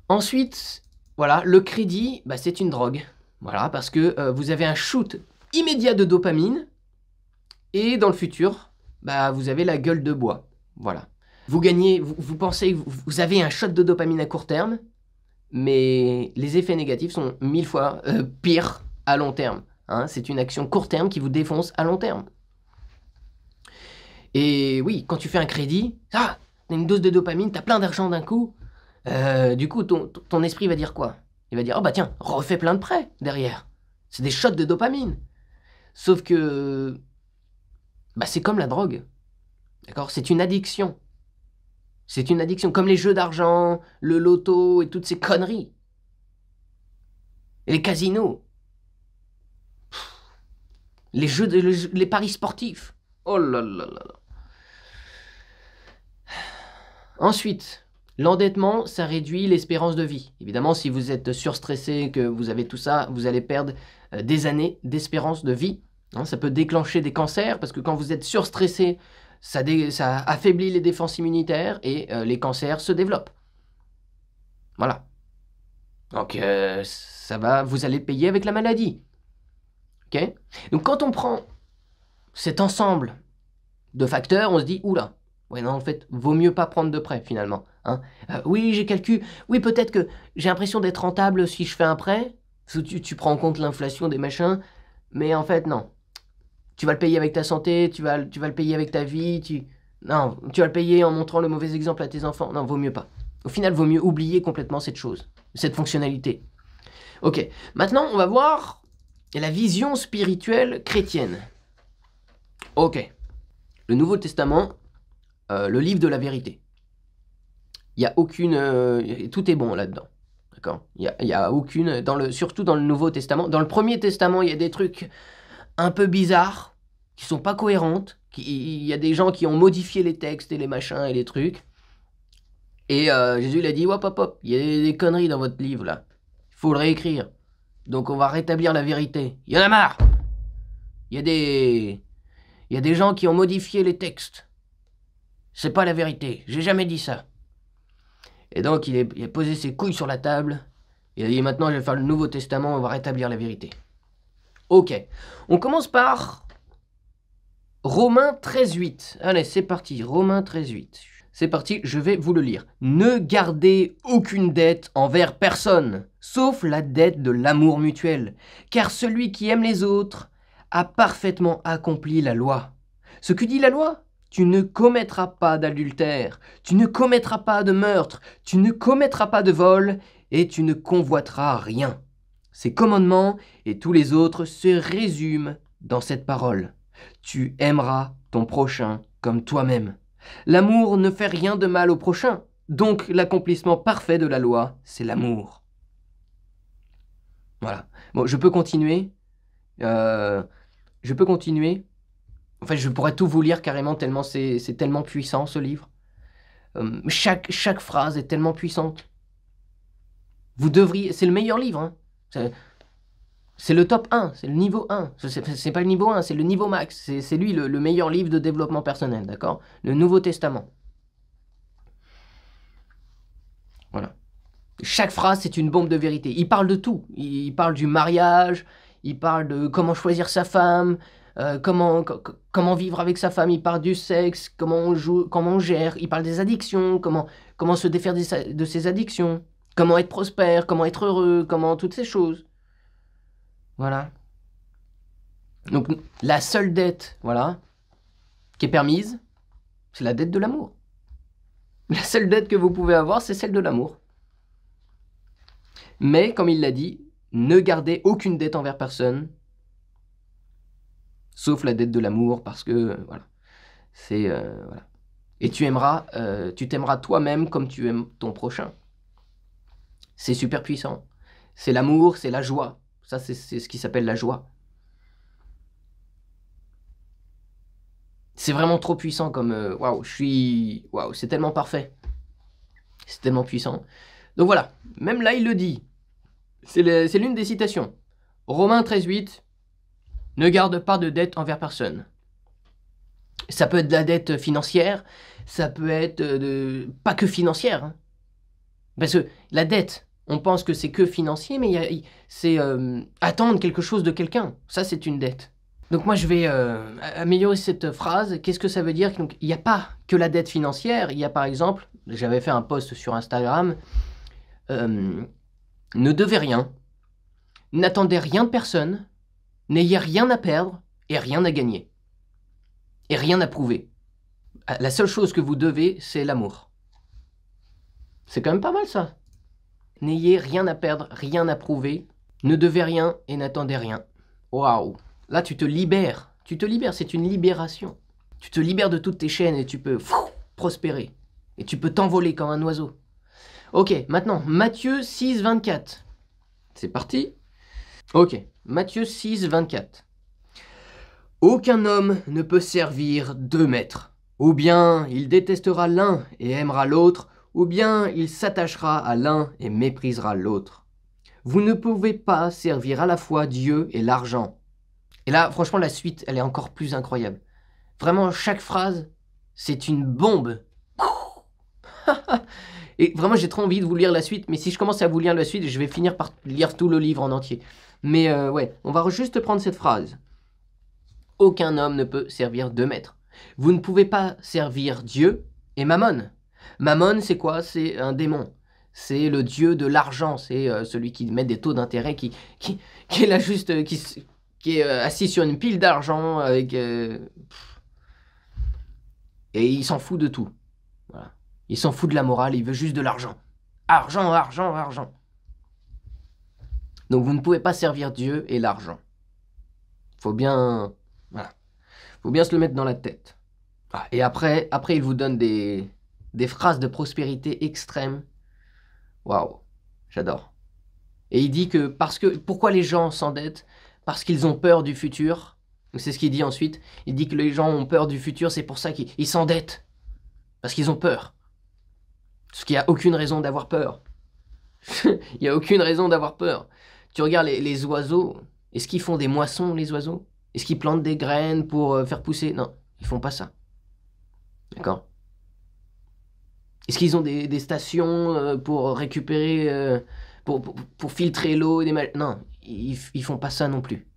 Ensuite, voilà, le crédit, bah, c'est une drogue. Voilà, parce que vous avez un shoot immédiat de dopamine, et dans le futur, bah, vous avez la gueule de bois. Voilà. Vous gagnez, vous pensez que vous avez un shot de dopamine à court terme, mais les effets négatifs sont 1000 fois pires à long terme. Hein. C'est une action court terme qui vous défonce à long terme. Et oui, quand tu fais un crédit, t'as une dose de dopamine, t'as plein d'argent d'un coup. Du coup, ton esprit va dire quoi? Il va dire, oh bah tiens, refais plein de prêts derrière. C'est des shots de dopamine. Sauf que, bah c'est comme la drogue. D'accord? C'est une addiction. C'est une addiction, comme les jeux d'argent, le loto et toutes ces conneries. Et les casinos. Les paris sportifs. Oh là là là là. Ensuite, l'endettement, ça réduit l'espérance de vie. Évidemment, si vous êtes surstressé, que vous avez tout ça, vous allez perdre des années d'espérance de vie. Hein, ça peut déclencher des cancers, parce que quand vous êtes surstressé, ça affaiblit les défenses immunitaires et les cancers se développent. Voilà. Donc, vous allez payer avec la maladie. Ok? Donc, quand on prend cet ensemble de facteurs, on se dit, oula, ouais, non, en fait, vaut mieux pas prendre de prêt, finalement. Hein. Oui, j'ai calculé. Oui, peut-être que j'ai l'impression d'être rentable si je fais un prêt. Parce que tu prends en compte l'inflation des machins. Mais en fait, non. Tu vas le payer avec ta santé, tu vas le payer avec ta vie. Non, tu vas le payer en montrant le mauvais exemple à tes enfants. Non, vaut mieux pas. Au final, vaut mieux oublier complètement cette chose, cette fonctionnalité. Ok, maintenant, on va voir la vision spirituelle chrétienne. Ok. Le Nouveau Testament, le livre de la vérité. Il n'y a aucune... tout est bon là-dedans. D'accord? Il y a aucune... surtout dans le Nouveau Testament. Dans le Premier Testament, il y a des trucs un peu bizarres, qui sont pas cohérentes. Il y a des gens qui ont modifié les textes et les machins et les trucs. Et Jésus, il a dit, hop, hop, hop, il y a des conneries dans votre livre, là. Il faut le réécrire. Donc on va rétablir la vérité. Il y en a marre! Il y a des gens qui ont modifié les textes. C'est pas la vérité. J'ai jamais dit ça. Et donc, il a posé ses couilles sur la table. Il a dit, maintenant, je vais faire le Nouveau Testament, on va rétablir la vérité. Ok. On commence par Romains 13.8. Allez, c'est parti. Romains 13.8. C'est parti, je vais vous le lire. Ne gardez aucune dette envers personne, sauf la dette de l'amour mutuel, car celui qui aime les autres a parfaitement accompli la loi. Ce que dit la loi? Tu ne commettras pas d'adultère, tu ne commettras pas de meurtre, tu ne commettras pas de vol, et tu ne convoiteras rien. Ces commandements et tous les autres se résument dans cette parole. Tu aimeras ton prochain comme toi-même. L'amour ne fait rien de mal au prochain, donc l'accomplissement parfait de la loi, c'est l'amour. Voilà. Bon, je peux continuer. En fait, je pourrais tout vous lire carrément, tellement c'est tellement puissant, ce livre. Chaque phrase est tellement puissante. Vous devriez... C'est le meilleur livre. Hein. C'est le top 1, c'est le niveau 1. C'est pas le niveau 1, c'est le niveau max. C'est lui le meilleur livre de développement personnel, d'accord? Le Nouveau Testament. Voilà. Chaque phrase, c'est une bombe de vérité. Il parle de tout. Il parle du mariage, il parle de comment choisir sa femme, comment vivre avec sa femme, il parle du sexe, comment on joue, comment on gère, il parle des addictions, comment se défaire de ses addictions, comment être prospère, comment être heureux, comment toutes ces choses. Voilà. Donc la seule dette, voilà, qui est permise, c'est la dette de l'amour. La seule dette que vous pouvez avoir, c'est celle de l'amour. Mais, comme il l'a dit, ne gardez aucune dette envers personne, sauf la dette de l'amour, parce que, voilà, c'est, voilà. Et tu t'aimeras toi-même comme tu aimes ton prochain. C'est super puissant. C'est l'amour, c'est la joie. Ça, c'est ce qui s'appelle la joie. C'est vraiment trop puissant comme... Waouh, waouh, c'est tellement parfait. C'est tellement puissant. Donc voilà, même là, il le dit. C'est l'une des citations. Romains 13.8, ne garde pas de dette envers personne. Ça peut être de la dette financière, ça peut être pas que financière. Hein. Parce que la dette, on pense que c'est que financier, mais c'est attendre quelque chose de quelqu'un. Ça, c'est une dette. Donc moi, je vais améliorer cette phrase. Qu'est-ce que ça veut dire? Donc, il n'y a pas que la dette financière. Il y a par exemple, j'avais fait un post sur Instagram, ne devez rien, n'attendez rien de personne, n'ayez rien à perdre et rien à gagner. Et rien à prouver. La seule chose que vous devez, c'est l'amour. C'est quand même pas mal ça. N'ayez rien à perdre, rien à prouver, ne devez rien et n'attendez rien. Waouh! Là, tu te libères. Tu te libères, c'est une libération. Tu te libères de toutes tes chaînes et tu peux prospérer. Et tu peux t'envoler comme un oiseau. Ok, maintenant, Matthieu 6, 24. C'est parti. Ok, Matthieu 6, 24. Aucun homme ne peut servir deux maîtres. Ou bien il détestera l'un et aimera l'autre, ou bien il s'attachera à l'un et méprisera l'autre. Vous ne pouvez pas servir à la fois Dieu et l'argent. Et là, franchement, la suite, elle est encore plus incroyable. Vraiment, chaque phrase, c'est une bombe. Et vraiment, j'ai trop envie de vous lire la suite, mais si je commence à vous lire la suite, je vais finir par lire tout le livre en entier. Mais ouais, on va juste prendre cette phrase. Aucun homme ne peut servir deux maîtres. Vous ne pouvez pas servir Dieu et Mammon. Mammon, c'est quoi? C'est un démon. C'est le dieu de l'argent. C'est celui qui met des taux d'intérêt, qui est là juste... qui est assis sur une pile d'argent avec... et il s'en fout de tout. Voilà. Il s'en fout de la morale, il veut juste de l'argent. Argent, argent, argent. Donc vous ne pouvez pas servir Dieu et l'argent. Faut bien... Voilà. Faut bien se le mettre dans la tête. Ah, et après, il vous donne des phrases de prospérité extrême. Waouh, j'adore. Et il dit que pourquoi les gens s'endettent? Parce qu'ils ont peur du futur. C'est ce qu'il dit ensuite. Il dit que les gens ont peur du futur, c'est pour ça qu'ils s'endettent. Parce qu'ils ont peur. Parce qu'il n'y a aucune raison d'avoir peur. Il n'y a aucune raison d'avoir peur. Tu regardes les oiseaux. Est-ce qu'ils font des moissons, les oiseaux? Est-ce qu'ils plantent des graines pour faire pousser? Non, ils font pas ça. D'accord? Est-ce qu'ils ont des stations pour récupérer, pour filtrer l'eau Non, ils font pas ça non plus.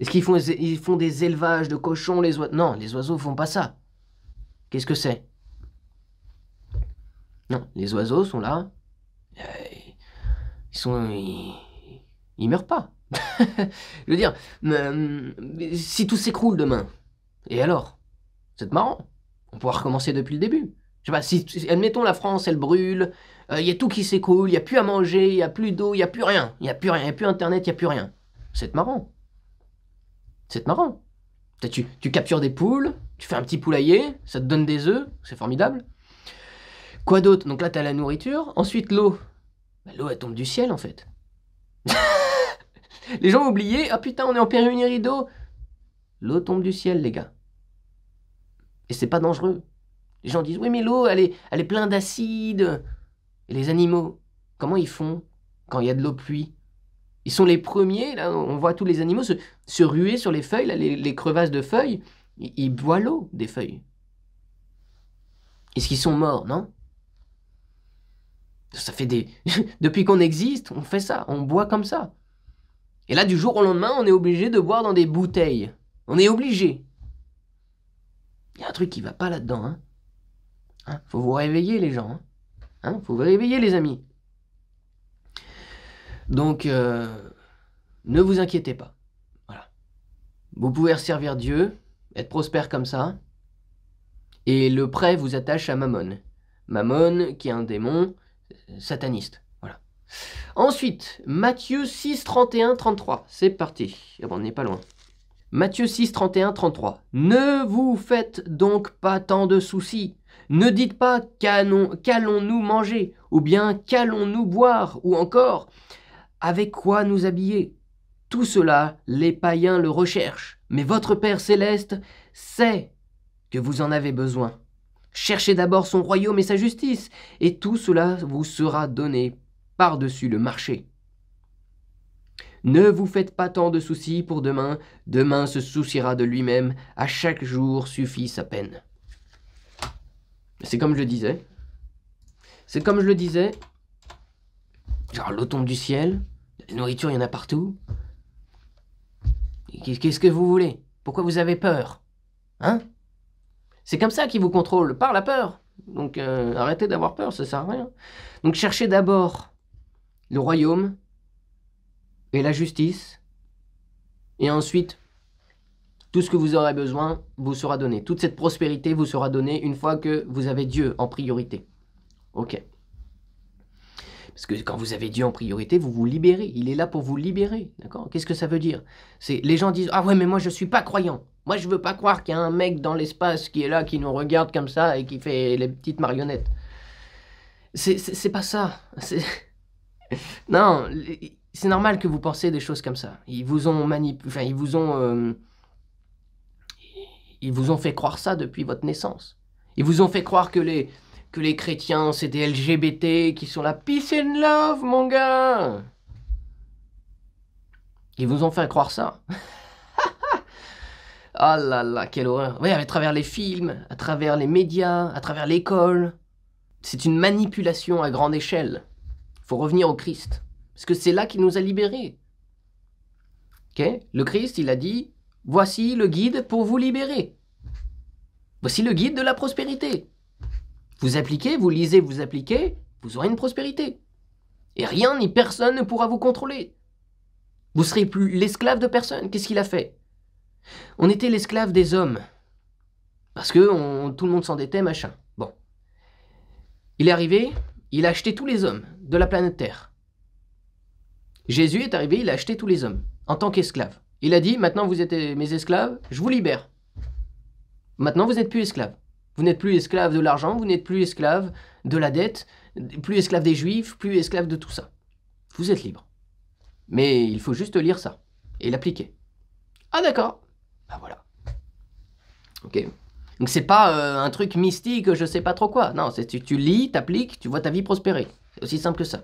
Est-ce ils font des élevages de cochons, les oiseaux? Non, les oiseaux font pas ça. Qu'est-ce que c'est? Non, les oiseaux sont là. Ils meurent pas. Je veux dire, si tout s'écroule demain, et alors? C'est marrant. On pourra recommencer depuis le début. Je sais pas, si admettons la France, elle brûle, il y a tout qui s'écroule, il n'y a plus à manger, il n'y a plus d'eau, il n'y a plus rien. Il n'y a plus rien, il n'y a plus Internet, il n'y a plus rien. C'est marrant. C'est marrant. Tu captures des poules, tu fais un petit poulailler, ça te donne des œufs, c'est formidable. Quoi d'autre? Donc là, tu as la nourriture. Ensuite, l'eau. L'eau, elle tombe du ciel, en fait. Les gens ont oublié. Ah putain, on est en pénurie d'eau. L'eau tombe du ciel, les gars. Et c'est pas dangereux. Les gens disent, oui, mais l'eau, elle est pleine d'acide. Et les animaux, comment ils font quand il y a de l'eau pluie? Ils sont les premiers, là, on voit tous les animaux se ruer sur les feuilles, là, les crevasses de feuilles. Ils boivent l'eau des feuilles. Est-ce qu'ils sont morts, non? Ça fait Depuis qu'on existe, on fait ça, on boit comme ça. Et là, du jour au lendemain, on est obligé de boire dans des bouteilles. On est obligé. Il y a un truc qui va pas là-dedans, hein. Faut vous réveiller, les gens. Faut vous réveiller, les amis. Donc, ne vous inquiétez pas. Voilà. Vous pouvez servir Dieu, être prospère comme ça. Et le prêt vous attache à Mammon. Mammon, qui est un démon sataniste. Voilà. Ensuite, Matthieu 6, 31, 33. C'est parti. Ah bon, on n'est pas loin. Matthieu 6, 31, 33. Ne vous faites donc pas tant de soucis. Ne dites pas qu'allons-nous manger, ou bien qu'allons-nous boire, ou encore avec quoi nous habiller. Tout cela, les païens le recherchent, mais votre Père céleste sait que vous en avez besoin. Cherchez d'abord son royaume et sa justice, et tout cela vous sera donné par-dessus le marché. Ne vous faites pas tant de soucis pour demain, demain se souciera de lui-même, à chaque jour suffit sa peine. C'est comme je le disais. C'est comme je le disais. Genre l'eau tombe du ciel, la nourriture il y en a partout. Qu'est-ce que vous voulez? Pourquoi vous avez peur? Hein? C'est comme ça qu'il vous contrôle, par la peur. Donc arrêtez d'avoir peur, ça sert à rien. Donc cherchez d'abord le royaume et la justice, et ensuite tout ce que vous aurez besoin vous sera donné. Toute cette prospérité vous sera donnée une fois que vous avez Dieu en priorité. Ok. Parce que quand vous avez Dieu en priorité, vous vous libérez. Il est là pour vous libérer. D'accord? Qu'est-ce que ça veut dire? Les gens disent, ah ouais, mais moi je suis pas croyant. Moi je veux pas croire qu'il y a un mec dans l'espace qui est là, qui nous regarde comme ça et qui fait les petites marionnettes. C'est pas ça. Non, c'est normal que vous pensiez des choses comme ça. Ils vous ont manipulé, enfin ils vous ont fait croire ça depuis votre naissance. Ils vous ont fait croire que les chrétiens, c'est des LGBT qui sont la peace and love, mon gars. Ils vous ont fait croire ça. Ah là là, quelle horreur. Oui, à travers les films, à travers les médias, à travers l'école. C'est une manipulation à grande échelle. Il faut revenir au Christ. Parce que c'est là qu'il nous a libérés. Okay? Le Christ, il a dit, voici le guide pour vous libérer. Voici le guide de la prospérité. Vous appliquez, vous lisez, vous appliquez, vous aurez une prospérité. Et rien ni personne ne pourra vous contrôler. Vous serez plus l'esclave de personne. Qu'est-ce qu'il a fait? On était l'esclave des hommes. Parce que tout le monde s'endettait, machin. Bon. Il est arrivé, il a acheté tous les hommes de la planète Terre. Jésus est arrivé, il a acheté tous les hommes en tant qu'esclaves. Il a dit, maintenant vous êtes mes esclaves, je vous libère. Maintenant vous n'êtes plus esclaves. Vous n'êtes plus esclaves de l'argent, vous n'êtes plus esclaves de la dette, plus esclaves des juifs, plus esclaves de tout ça. Vous êtes libres. Mais il faut juste lire ça et l'appliquer. Ah d'accord. Ben voilà. Ok. Donc c'est pas un truc mystique, je sais pas trop quoi. Non, tu lis, t'appliques, tu vois ta vie prospérer. C'est aussi simple que ça.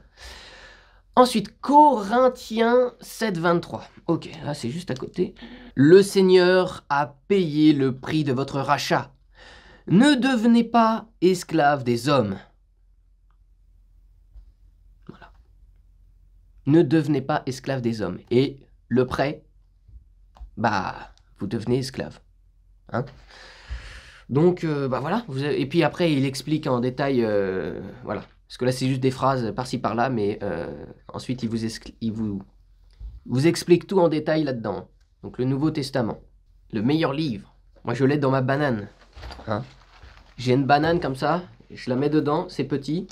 Ensuite, Corinthiens 7, 23. Ok, là c'est juste à côté. Le Seigneur a payé le prix de votre rachat. Ne devenez pas esclaves des hommes. Voilà. Ne devenez pas esclaves des hommes. Et le prêt, bah, vous devenez esclave. Hein? Donc, bah voilà. Et puis après, il explique en détail, voilà. Parce que là, c'est juste des phrases par-ci par-là, mais ensuite, il vous explique tout en détail là-dedans. Donc, le Nouveau Testament, le meilleur livre. Moi, je l'ai dans ma banane. Hein? J'ai une banane comme ça, je la mets dedans, c'est petit.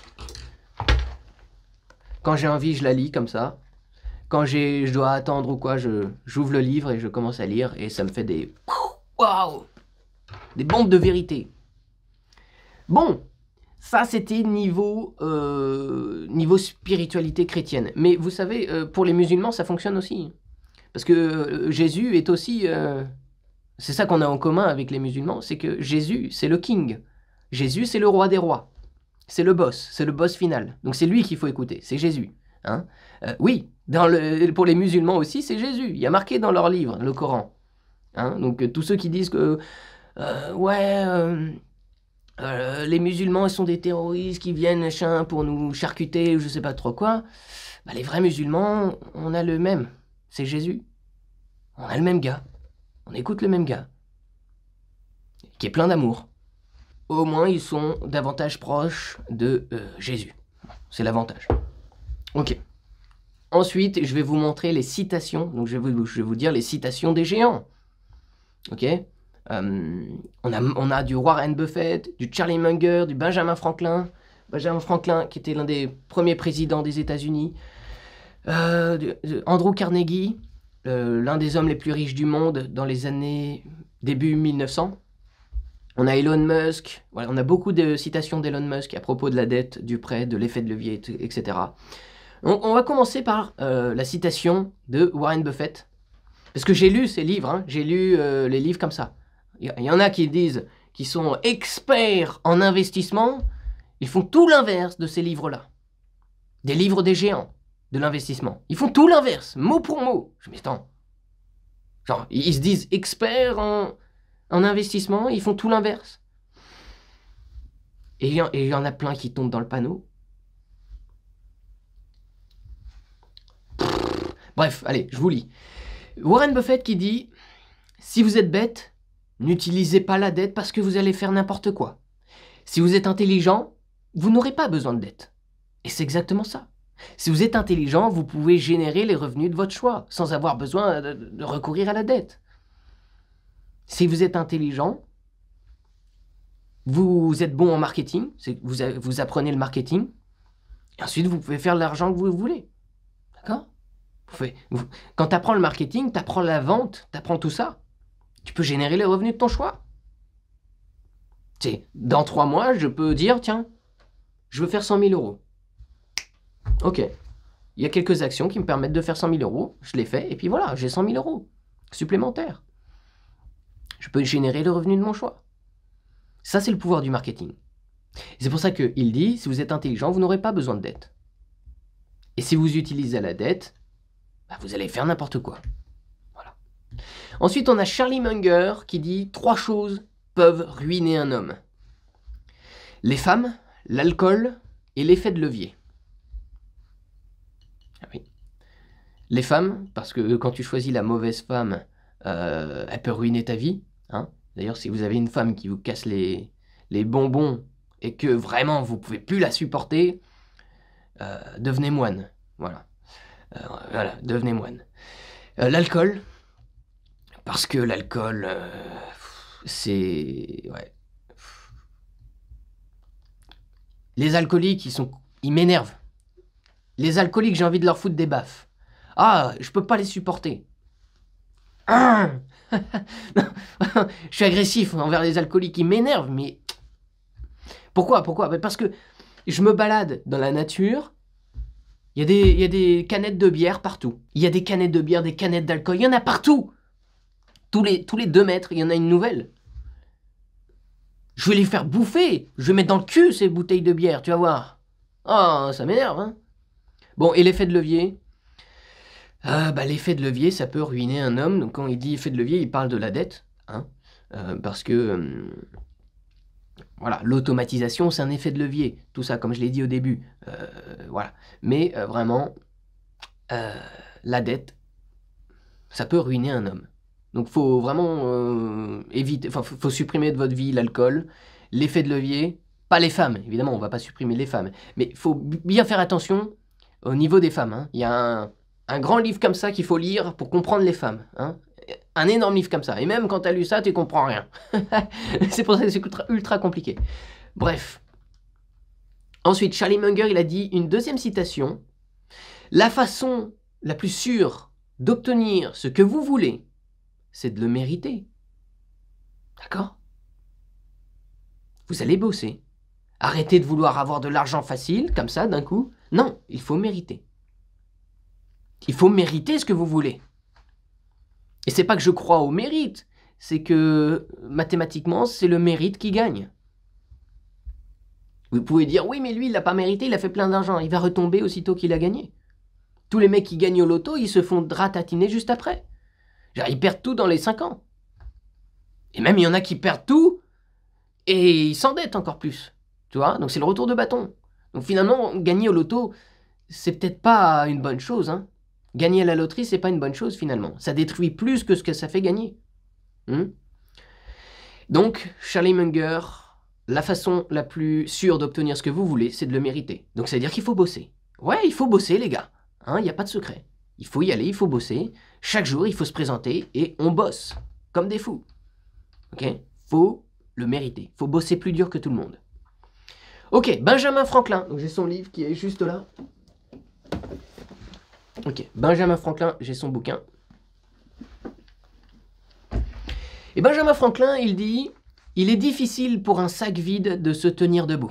Quand j'ai envie, je la lis comme ça. Quand je dois attendre ou quoi, j'ouvre le livre et je commence à lire et ça me fait des... Waouh! Des bombes de vérité. Bon, ça c'était niveau spiritualité chrétienne. Mais vous savez, pour les musulmans, ça fonctionne aussi. Parce que Jésus est aussi... c'est ça qu'on a en commun avec les musulmans, c'est que Jésus, c'est le king. Jésus, c'est le roi des rois. C'est le boss final. Donc c'est lui qu'il faut écouter, c'est Jésus. Hein? Oui, pour les musulmans aussi, c'est Jésus. Il y a marqué dans leur livre, le Coran. Hein? Donc tous ceux qui disent que les musulmans ils sont des terroristes qui viennent pour nous charcuter ou je sais pas trop quoi, bah, les vrais musulmans, on a le même. C'est Jésus. On a le même gars. On écoute le même gars. Qui est plein d'amour. Au moins, ils sont davantage proches de Jésus. C'est l'avantage. Ok. Ensuite, je vais vous montrer les citations. Donc, je vais vous dire les citations des géants. Ok. On a du Warren Buffett, du Charlie Munger, du Benjamin Franklin. Benjamin Franklin, qui était l'un des premiers présidents des États-Unis. Andrew Carnegie, l'un des hommes les plus riches du monde dans les années début 1900. On a Elon Musk, voilà, on a beaucoup de citations d'Elon Musk à propos de la dette, du prêt, de l'effet de levier, etc. Donc, on va commencer par la citation de Warren Buffett. Parce que j'ai lu ces livres, hein, j'ai lu les livres comme ça. Il y en a qui disent qu'ils sont experts en investissement, ils font tout l'inverse de ces livres-là. Des livres des géants de l'investissement. Ils font tout l'inverse, mot pour mot. Je m'étends. Genre, ils se disent experts en investissement, ils font tout l'inverse. Et il y en a plein qui tombent dans le panneau. Bref, allez, je vous lis. Warren Buffett qui dit « Si vous êtes bête, n'utilisez pas la dette parce que vous allez faire n'importe quoi. Si vous êtes intelligent, vous n'aurez pas besoin de dette. » Et c'est exactement ça. Si vous êtes intelligent, vous pouvez générer les revenus de votre choix sans avoir besoin de recourir à la dette. Si vous êtes intelligent, vous êtes bon en marketing, vous apprenez le marketing, et ensuite vous pouvez faire l'argent que vous voulez. D'accord ? Quand tu apprends le marketing, tu apprends la vente, tu apprends tout ça. Tu peux générer les revenus de ton choix. Dans 3 mois, je peux dire, tiens, je veux faire 100 000 euros. Ok, il y a quelques actions qui me permettent de faire 100 000 euros, je les fais, et puis voilà, j'ai 100 000 euros supplémentaires. Je peux générer le revenu de mon choix. Ça, c'est le pouvoir du marketing. C'est pour ça qu'il dit, si vous êtes intelligent, vous n'aurez pas besoin de dette. Et si vous utilisez la dette, bah, vous allez faire n'importe quoi. Voilà. Ensuite, on a Charlie Munger qui dit « 3 choses peuvent ruiner un homme. Les femmes, l'alcool et l'effet de levier. » Ah oui. Les femmes, parce que quand tu choisis la mauvaise femme, elle peut ruiner ta vie. Hein. D'ailleurs, si vous avez une femme qui vous casse les bonbons et que vraiment vous ne pouvez plus la supporter, devenez moine. Voilà. Voilà, devenez moine. L'alcool, parce que l'alcool, c'est... Ouais. Les alcooliques, ils m'énervent. Les alcooliques, j'ai envie de leur foutre des baffes. Ah, je peux pas les supporter. Je suis agressif envers les alcooliques, ils m'énervent, mais... Pourquoi? Parce que je me balade dans la nature, il y a des canettes de bière partout. Il y a des canettes de bière, des canettes d'alcool, il y en a partout. Tous les 2 mètres, il y en a une nouvelle. Je vais les faire bouffer, je vais mettre dans le cul ces bouteilles de bière, tu vas voir. Oh, ça m'énerve, hein. Bon, et l'effet de levier? L'effet de levier, ça peut ruiner un homme. Donc quand il dit effet de levier, il parle de la dette. Hein, parce que Voilà, l'automatisation, c'est un effet de levier. Tout ça, comme je l'ai dit au début. Voilà. Mais vraiment, la dette, ça peut ruiner un homme. Donc, faut vraiment éviter, enfin, faut supprimer de votre vie l'alcool, l'effet de levier, pas les femmes, évidemment, on va pas supprimer les femmes, mais il faut bien faire attention au niveau des femmes. Hein. Il y a un grand livre comme ça qu'il faut lire pour comprendre les femmes. Hein. Un énorme livre comme ça. Et même quand tu as lu ça, tu comprends rien. C'est pour ça que c'est ultra compliqué. Bref. Ensuite, Charlie Munger, il a dit une deuxième citation. La façon la plus sûre d'obtenir ce que vous voulez, c'est de le mériter. D'accord? Vous allez bosser. Arrêtez de vouloir avoir de l'argent facile, comme ça, d'un coup. Non, il faut mériter. Il faut mériter ce que vous voulez. Et c'est pas que je crois au mérite, c'est que mathématiquement, c'est le mérite qui gagne. Vous pouvez dire, oui, mais lui, il l'a pas mérité, il a fait plein d'argent, il va retomber aussitôt qu'il a gagné. Tous les mecs qui gagnent au loto, ils se font ratatiner juste après. Genre, ils perdent tout dans les 5 ans. Et même, il y en a qui perdent tout, et ils s'endettent encore plus. Tu vois? Donc c'est le retour de bâton. Donc finalement, gagner au loto, c'est peut-être pas une bonne chose, hein. Gagner à la loterie, c'est pas une bonne chose finalement. Ça détruit plus que ce que ça fait gagner. Donc, Charlie Munger, la façon la plus sûre d'obtenir ce que vous voulez, c'est de le mériter. Donc, ça veut dire qu'il faut bosser. Ouais, il faut bosser, les gars. Il n'y a pas de secret. Il faut y aller, il faut bosser. Chaque jour, il faut se présenter et on bosse. Comme des fous. Ok? Faut le mériter. Faut bosser plus dur que tout le monde. Ok, Benjamin Franklin. Donc, j'ai son livre qui est juste là. Ok, Benjamin Franklin, j'ai son bouquin. Et Benjamin Franklin, il dit « Il est difficile pour un sac vide de se tenir debout. »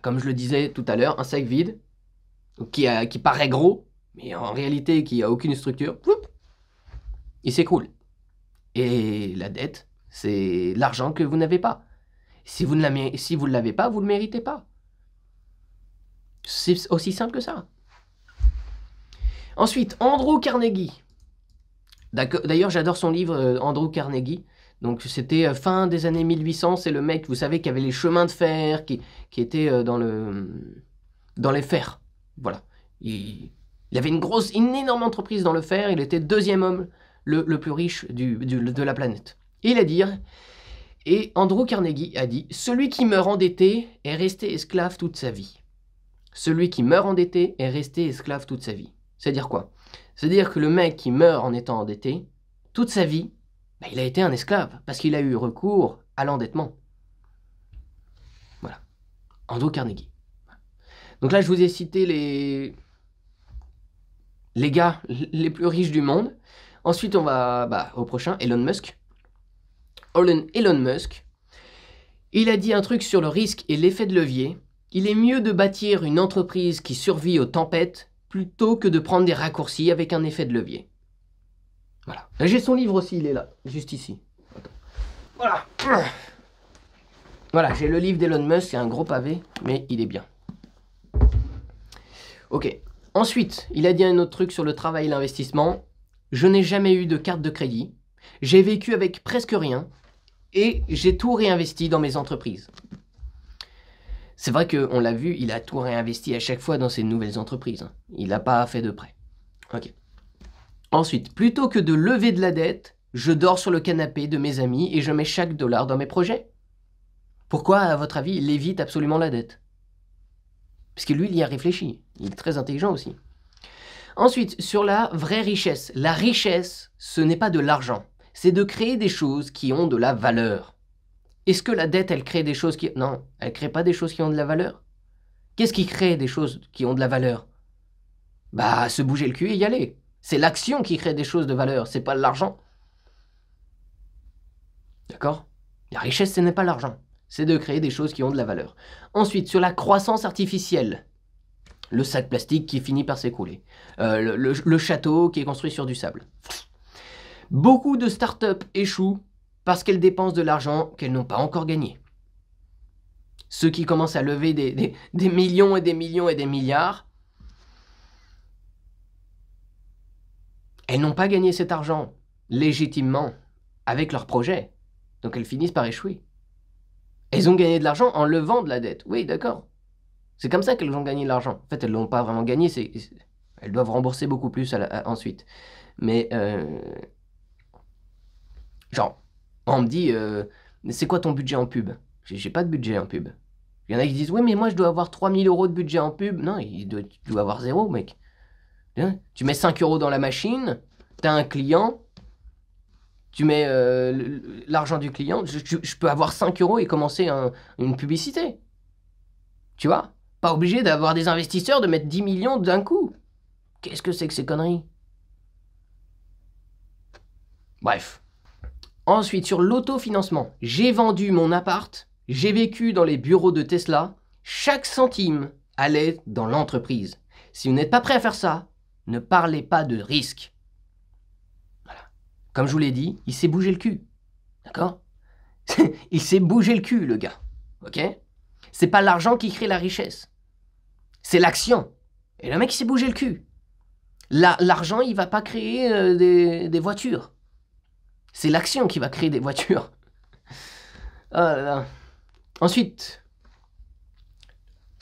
Comme je le disais tout à l'heure, un sac vide qui paraît gros, mais en réalité qui n'a aucune structure, il s'écroule. Et la dette, c'est l'argent que vous n'avez pas. Si vous ne l'avez pas, vous ne le méritez pas. C'est aussi simple que ça. Ensuite, Andrew Carnegie. D'ailleurs, j'adore son livre, Andrew Carnegie. Donc, c'était fin des années 1800. C'est le mec, vous savez, qui avait les chemins de fer, qui était dans les fers. Voilà. Il avait une énorme entreprise dans le fer. Il était le deuxième homme le plus riche de la planète. Et Andrew Carnegie a dit « Celui qui meurt endetté est resté esclave toute sa vie. Celui qui meurt endetté est resté esclave toute sa vie. » C'est-à-dire quoi? C'est-à-dire que le mec qui meurt en étant endetté, toute sa vie, il a été un esclave, parce qu'il a eu recours à l'endettement. Voilà. Andrew Carnegie. Donc là, je vous ai cité les gars les plus riches du monde. Ensuite, on va au prochain, Elon Musk. Elon Musk, il a dit un truc sur le risque et l'effet de levier. Il est mieux de bâtir une entreprise qui survit aux tempêtes plutôt que de prendre des raccourcis avec un effet de levier. Voilà. J'ai son livre aussi, il est là, juste ici. Attends. Voilà. Voilà, j'ai le livre d'Elon Musk, c'est un gros pavé, mais il est bien. Ok. Ensuite, il a dit un autre truc sur le travail et l'investissement. Je n'ai jamais eu de carte de crédit. J'ai vécu avec presque rien. Et j'ai tout réinvesti dans mes entreprises. C'est vrai qu'on l'a vu, il a tout réinvesti à chaque fois dans ses nouvelles entreprises. Il n'a pas fait de prêt. Ok. Ensuite, plutôt que de lever de la dette, je dors sur le canapé de mes amis et je mets chaque dollar dans mes projets. Pourquoi, à votre avis, il évite absolument la dette? Parce que lui, il y a réfléchi. Il est très intelligent aussi. Ensuite, sur la vraie richesse. La richesse, ce n'est pas de l'argent. C'est de créer des choses qui ont de la valeur. Est-ce que la dette, elle crée des choses qui... Non, elle ne crée pas des choses qui ont de la valeur. Qu'est-ce qui crée des choses qui ont de la valeur? Se bouger le cul et y aller. C'est l'action qui crée des choses de valeur, c'est pas l'argent. D'accord? La richesse, ce n'est pas l'argent. C'est de créer des choses qui ont de la valeur. Ensuite, sur la croissance artificielle. Le sac plastique qui finit par s'écrouler. Le château qui est construit sur du sable. Beaucoup de startups échouent parce qu'elles dépensent de l'argent qu'elles n'ont pas encore gagné. Ceux qui commencent à lever des millions et des millions et des milliards, elles n'ont pas gagné cet argent légitimement avec leur projet. Donc elles finissent par échouer. Elles ont gagné de l'argent en levant de la dette. Oui, d'accord. C'est comme ça qu'elles ont gagné de l'argent. En fait, elles ne l'ont pas vraiment gagné, elles doivent rembourser beaucoup plus ensuite. Mais, genre, on me dit, c'est quoi ton budget en pub? J'ai pas de budget en pub. Il y en a qui disent, oui, mais moi, je dois avoir 3000 € de budget en pub. Non, tu dois avoir 0, mec. Tu mets 5 € dans la machine, tu as un client, tu mets l'argent du client, je peux avoir 5 € et commencer une publicité. Tu vois? Pas obligé d'avoir des investisseurs de mettre 10 millions d'un coup. Qu'est-ce que c'est que ces conneries? Bref. Ensuite, sur l'autofinancement, j'ai vendu mon appart, j'ai vécu dans les bureaux de Tesla, chaque centime allait dans l'entreprise. Si vous n'êtes pas prêt à faire ça, ne parlez pas de risque. Voilà. Comme je vous l'ai dit, il s'est bougé le cul. D'accord? Il s'est bougé le cul, le gars. Ok? C'est pas l'argent qui crée la richesse. C'est l'action. Et le mec, il s'est bougé le cul. L'argent, il va pas créer des voitures. C'est l'action qui va créer des voitures. Oh là là. Ensuite,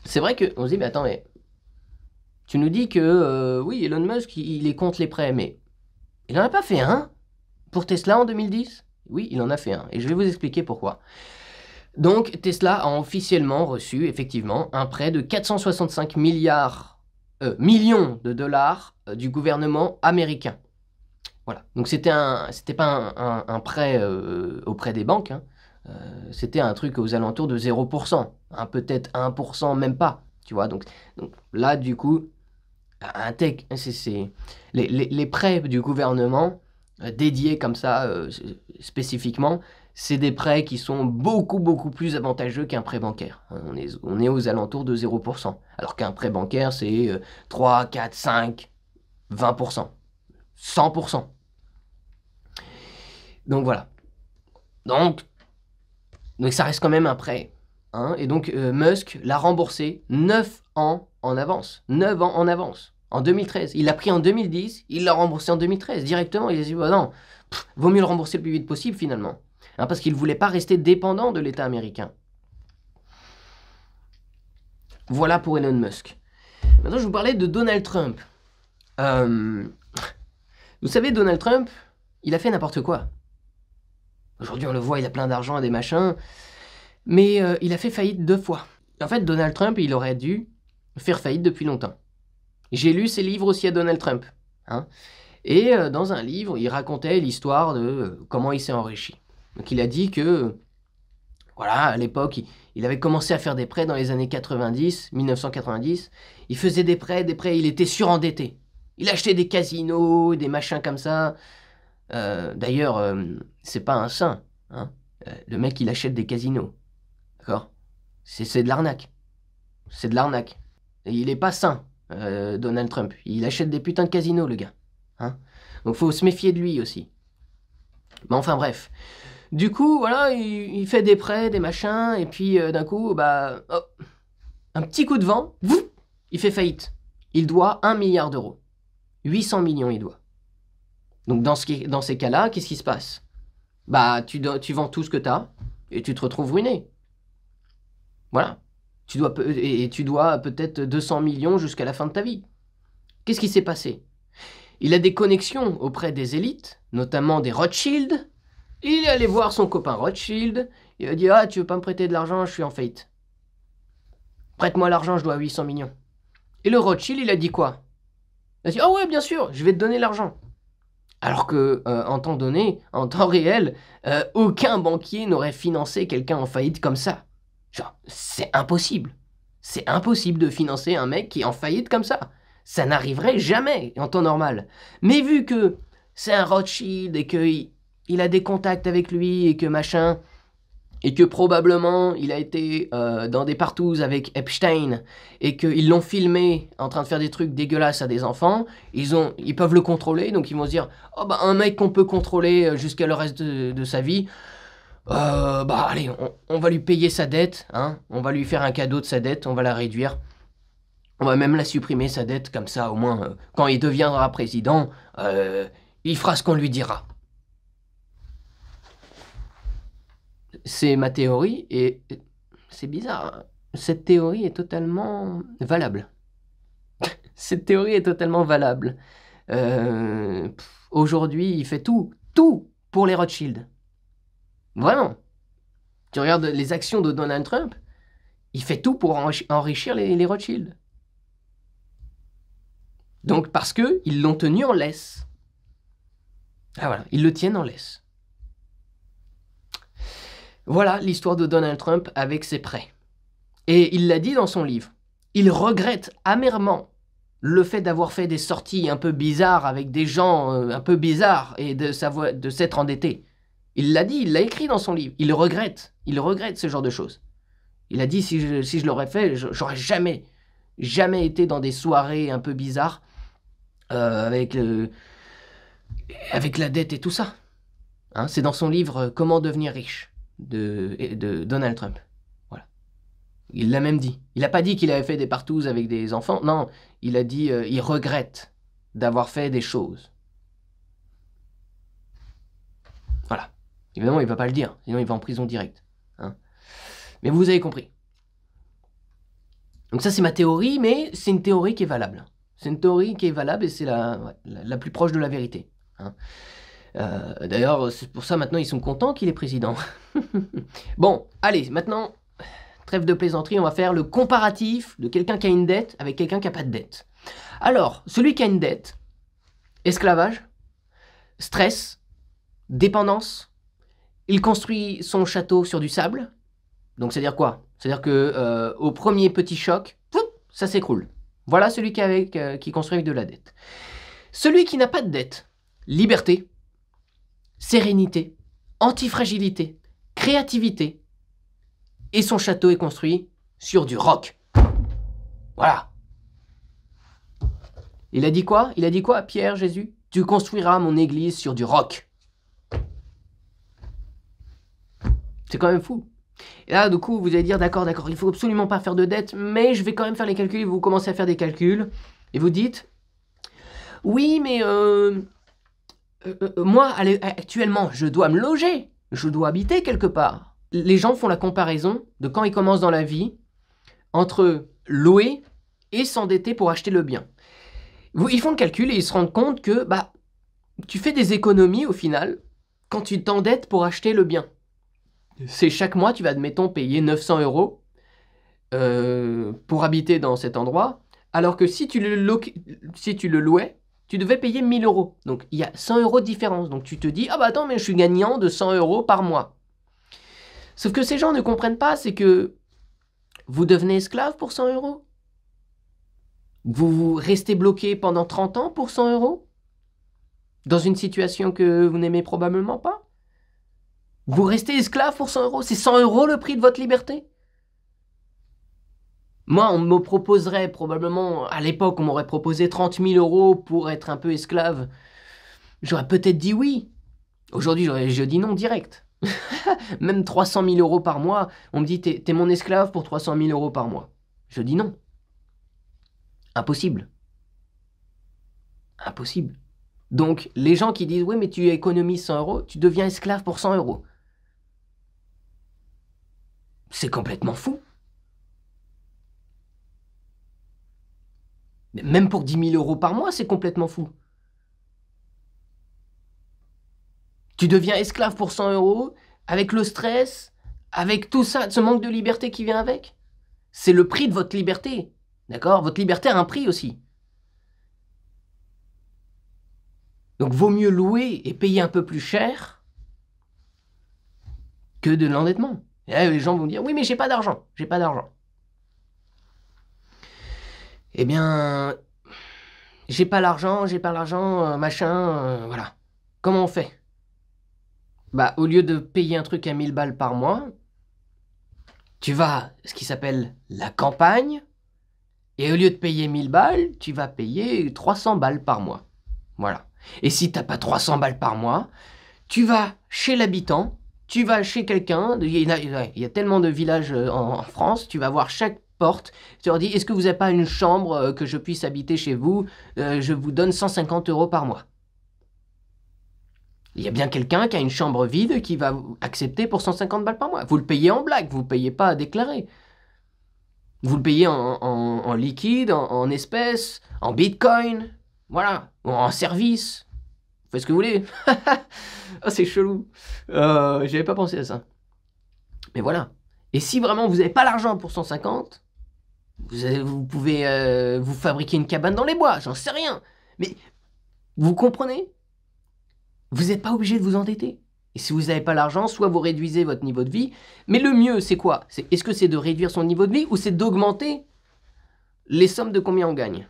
c'est vrai qu'on se dit, mais attends, mais tu nous dis que, oui, Elon Musk, il est contre les prêts, mais il n'en a pas fait un pour Tesla en 2010? Oui, il en a fait un, et je vais vous expliquer pourquoi. Donc, Tesla a officiellement reçu, effectivement, un prêt de 465 millions de dollars du gouvernement américain. Voilà, donc c'était pas un prêt auprès des banques, hein. C'était un truc aux alentours de 0%, hein, peut-être 1%, même pas, tu vois. Donc là, du coup, les prêts du gouvernement dédiés comme ça, spécifiquement, c'est des prêts qui sont beaucoup, beaucoup plus avantageux qu'un prêt bancaire. On est aux alentours de 0%, alors qu'un prêt bancaire, c'est 3, 4, 5, 20%, 100%. Donc voilà. Donc ça reste quand même un prêt. Hein, et donc Musk l'a remboursé 9 ans en avance. 9 ans en avance. En 2013. Il l'a pris en 2010, il l'a remboursé en 2013. Directement, il a dit, bah non, vaut mieux le rembourser le plus vite possible finalement. Hein, parce qu'il ne voulait pas rester dépendant de l'État américain. Voilà pour Elon Musk. Maintenant, je vous parlais de Donald Trump. Vous savez, Donald Trump, il a fait n'importe quoi. Aujourd'hui, on le voit, il a plein d'argent et des machins. Mais il a fait faillite 2 fois. En fait, Donald Trump, il aurait dû faire faillite depuis longtemps. J'ai lu ses livres aussi à Donald Trump. Hein, et dans un livre, il racontait l'histoire de comment il s'est enrichi. Donc il a dit que, voilà, à l'époque, il avait commencé à faire des prêts dans les années 90, 1990. Il faisait des prêts, il était surendetté. Il achetait des casinos, des machins comme ça. D'ailleurs, c'est pas un saint. Hein. Le mec, il achète des casinos. D'accord? C'est de l'arnaque. C'est de l'arnaque. Et il est pas sain, Donald Trump. Il achète des putains de casinos, le gars. Hein? Donc faut se méfier de lui aussi. Mais enfin bref. Du coup, voilà, il fait des prêts, des machins, et puis d'un coup, bah, oh, un petit coup de vent, il fait faillite. Il doit 1 milliard d'euros. 800 millions, il doit. Donc dans ces cas-là, qu'est-ce qui se passe? Bah, tu vends tout ce que tu as, et tu te retrouves ruiné. Voilà. Tu dois peut-être 200 millions jusqu'à la fin de ta vie. Qu'est-ce qui s'est passé? Il a des connexions auprès des élites, notamment des Rothschild. Il est allé voir son copain Rothschild. Il a dit, ah, tu veux pas me prêter de l'argent, je suis en faillite. Prête-moi l'argent, je dois 800 millions. Et le Rothschild, il a dit quoi? Il a dit, ah ouais, bien sûr, je vais te donner l'argent. Alors que, en temps réel, aucun banquier n'aurait financé quelqu'un en faillite comme ça. Genre, c'est impossible. C'est impossible de financer un mec qui est en faillite comme ça. Ça n'arriverait jamais en temps normal. Mais vu que c'est un Rothschild et qu'il a des contacts avec lui et que machin, et que probablement il a été dans des partouzes avec Epstein et qu'ils l'ont filmé en train de faire des trucs dégueulasses à des enfants, ils peuvent le contrôler, donc ils vont se dire, oh bah un mec qu'on peut contrôler jusqu'à le reste de sa vie, bah allez, on va lui payer sa dette, hein, on va lui faire un cadeau de sa dette, on va la réduire, on va même la supprimer sa dette, comme ça au moins quand il deviendra président, il fera ce qu'on lui dira. C'est ma théorie et c'est bizarre, hein. Cette théorie est totalement valable. Cette théorie est totalement valable. Aujourd'hui, il fait tout pour les Rothschild. Vraiment. Tu regardes les actions de Donald Trump, il fait tout pour enrichir les Rothschild. Donc parce qu'ils l'ont tenu en laisse. Ah voilà, ils le tiennent en laisse. Voilà l'histoire de Donald Trump avec ses prêts. Et il l'a dit dans son livre. Il regrette amèrement le fait d'avoir fait des sorties un peu bizarres avec des gens un peu bizarres et de s'être endetté. Il l'a dit, il l'a écrit dans son livre. Il regrette ce genre de choses. Il a dit, si je l'aurais fait, j'aurais jamais été dans des soirées un peu bizarres avec la dette et tout ça. Hein, c'est dans son livre Comment devenir riche de Donald Trump. Voilà. Il l'a même dit. Il n'a pas dit qu'il avait fait des partouzes avec des enfants. Non, il a dit il regrette d'avoir fait des choses. Voilà. Évidemment, il ne va pas le dire, sinon il va en prison direct. Hein. Mais vous avez compris. Donc ça, c'est ma théorie, mais c'est une théorie qui est valable. C'est une théorie qui est valable et c'est la plus proche de la vérité. Hein. D'ailleurs, c'est pour ça maintenant ils sont contents qu'il est président. Bon, allez, maintenant, trêve de plaisanterie, on va faire le comparatif de quelqu'un qui a une dette avec quelqu'un qui n'a pas de dette. Alors, celui qui a une dette, esclavage, stress, dépendance, il construit son château sur du sable. Donc c'est-à-dire quoi? C'est-à-dire que au premier petit choc, ça s'écroule. Voilà celui qui construit avec de la dette. Celui qui n'a pas de dette, liberté, sérénité, antifragilité, créativité, et son château est construit sur du roc. Voilà. Il a dit quoi? Il a dit quoi, Pierre, Jésus? Tu construiras mon église sur du roc. C'est quand même fou. Et là, du coup, vous allez dire, d'accord, il faut absolument pas faire de dette, mais je vais quand même faire les calculs. Vous commencez à faire des calculs, et vous dites, oui, mais moi, actuellement, je dois me loger, je dois habiter quelque part. Les gens font la comparaison de quand ils commencent dans la vie entre louer et s'endetter pour acheter le bien. Ils font le calcul et ils se rendent compte que tu fais des économies au final quand tu t'endettes pour acheter le bien. C'est chaque mois, tu vas, admettons, payer 900 € pour habiter dans cet endroit, alors que si tu le louais, tu devais payer 1000 €. Donc, il y a 100 € de différence. Donc, tu te dis, ah bah attends, mais je suis gagnant de 100 € par mois. Sauf que ces gens ne comprennent pas, c'est que vous devenez esclave pour 100 €. Vous restez bloqué pendant 30 ans pour 100 € dans une situation que vous n'aimez probablement pas. Vous restez esclave pour 100 €. C'est 100 € le prix de votre liberté. Moi, on me proposerait probablement, à l'époque, on m'aurait proposé 30 000 € pour être un peu esclave. J'aurais peut-être dit oui. Aujourd'hui, je dis non direct. Même 300 000 € par mois, on me dit t'es mon esclave pour 300 000 € par mois. Je dis non. Impossible. Impossible. Donc, les gens qui disent oui, mais tu économises 100 €, tu deviens esclave pour 100 €. C'est complètement fou. Même pour 10 000 € par mois, c'est complètement fou. Tu deviens esclave pour 100 € avec le stress, avec tout ça, ce manque de liberté qui vient avec. C'est le prix de votre liberté. D'accord? Votre liberté a un prix aussi. Donc, vaut mieux louer et payer un peu plus cher que de l'endettement. Et là, les gens vont dire, oui, mais j'ai pas d'argent. J'ai pas d'argent. Eh bien, j'ai pas l'argent, machin, voilà. Comment on fait? Au lieu de payer un truc à 1000 balles par mois, tu vas à ce qui s'appelle la campagne, et au lieu de payer 1000 balles, tu vas payer 300 balles par mois. Voilà. Et si t'as pas 300 balles par mois, tu vas chez l'habitant, tu vas chez quelqu'un, il y a tellement de villages en France, tu vas voir chaque porte, tu leur dis, est-ce que vous n'avez pas une chambre que je puisse habiter chez vous? Je vous donne 150 € par mois. Il y a bien quelqu'un qui a une chambre vide qui va accepter pour 150 balles par mois. Vous le payez en blague, vous ne le payez pas à déclarer. Vous le payez en liquide, en espèces, en bitcoin, voilà, ou en service. Vous faites ce que vous voulez. Oh, c'est chelou. J'avais pas pensé à ça. Mais voilà. Et si vraiment vous n'avez pas l'argent pour 150, vous pouvez vous fabriquer une cabane dans les bois, j'en sais rien. Mais vous comprenez? Vous n'êtes pas obligé de vous endetter. Et si vous n'avez pas l'argent, soit vous réduisez votre niveau de vie, mais le mieux, c'est quoi? Est-ce que c'est de réduire son niveau de vie ou c'est d'augmenter les sommes de combien on gagne?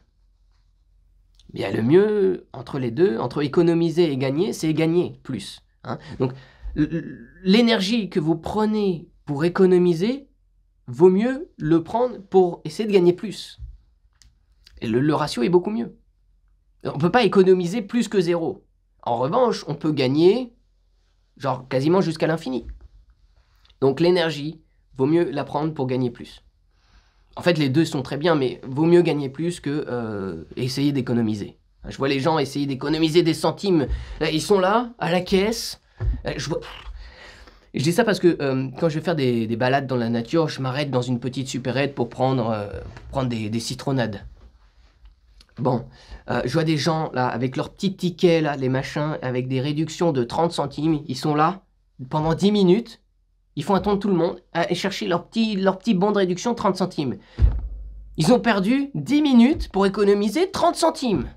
Bien, le mieux, entre les deux, entre économiser et gagner, c'est gagner plus. Hein. Donc, l'énergie que vous prenez pour économiser, vaut mieux le prendre pour essayer de gagner plus. Et le ratio est beaucoup mieux. On ne peut pas économiser plus que 0. En revanche, on peut gagner genre quasiment jusqu'à l'infini. Donc l'énergie, vaut mieux la prendre pour gagner plus. En fait, les deux sont très bien, mais vaut mieux gagner plus que essayer d'économiser. Je vois les gens essayer d'économiser des centimes. Ils sont là, à la caisse. Je dis ça parce que quand je vais faire des balades dans la nature, je m'arrête dans une petite supérette pour prendre des citronnades. Bon, je vois des gens là avec leurs petits tickets, là, les machins, avec des réductions de 30 centimes. Ils sont là pendant 10 minutes. Ils font attendre tout le monde à chercher leur petit bon de réduction 30 centimes. Ils ont perdu 10 minutes pour économiser 30 centimes.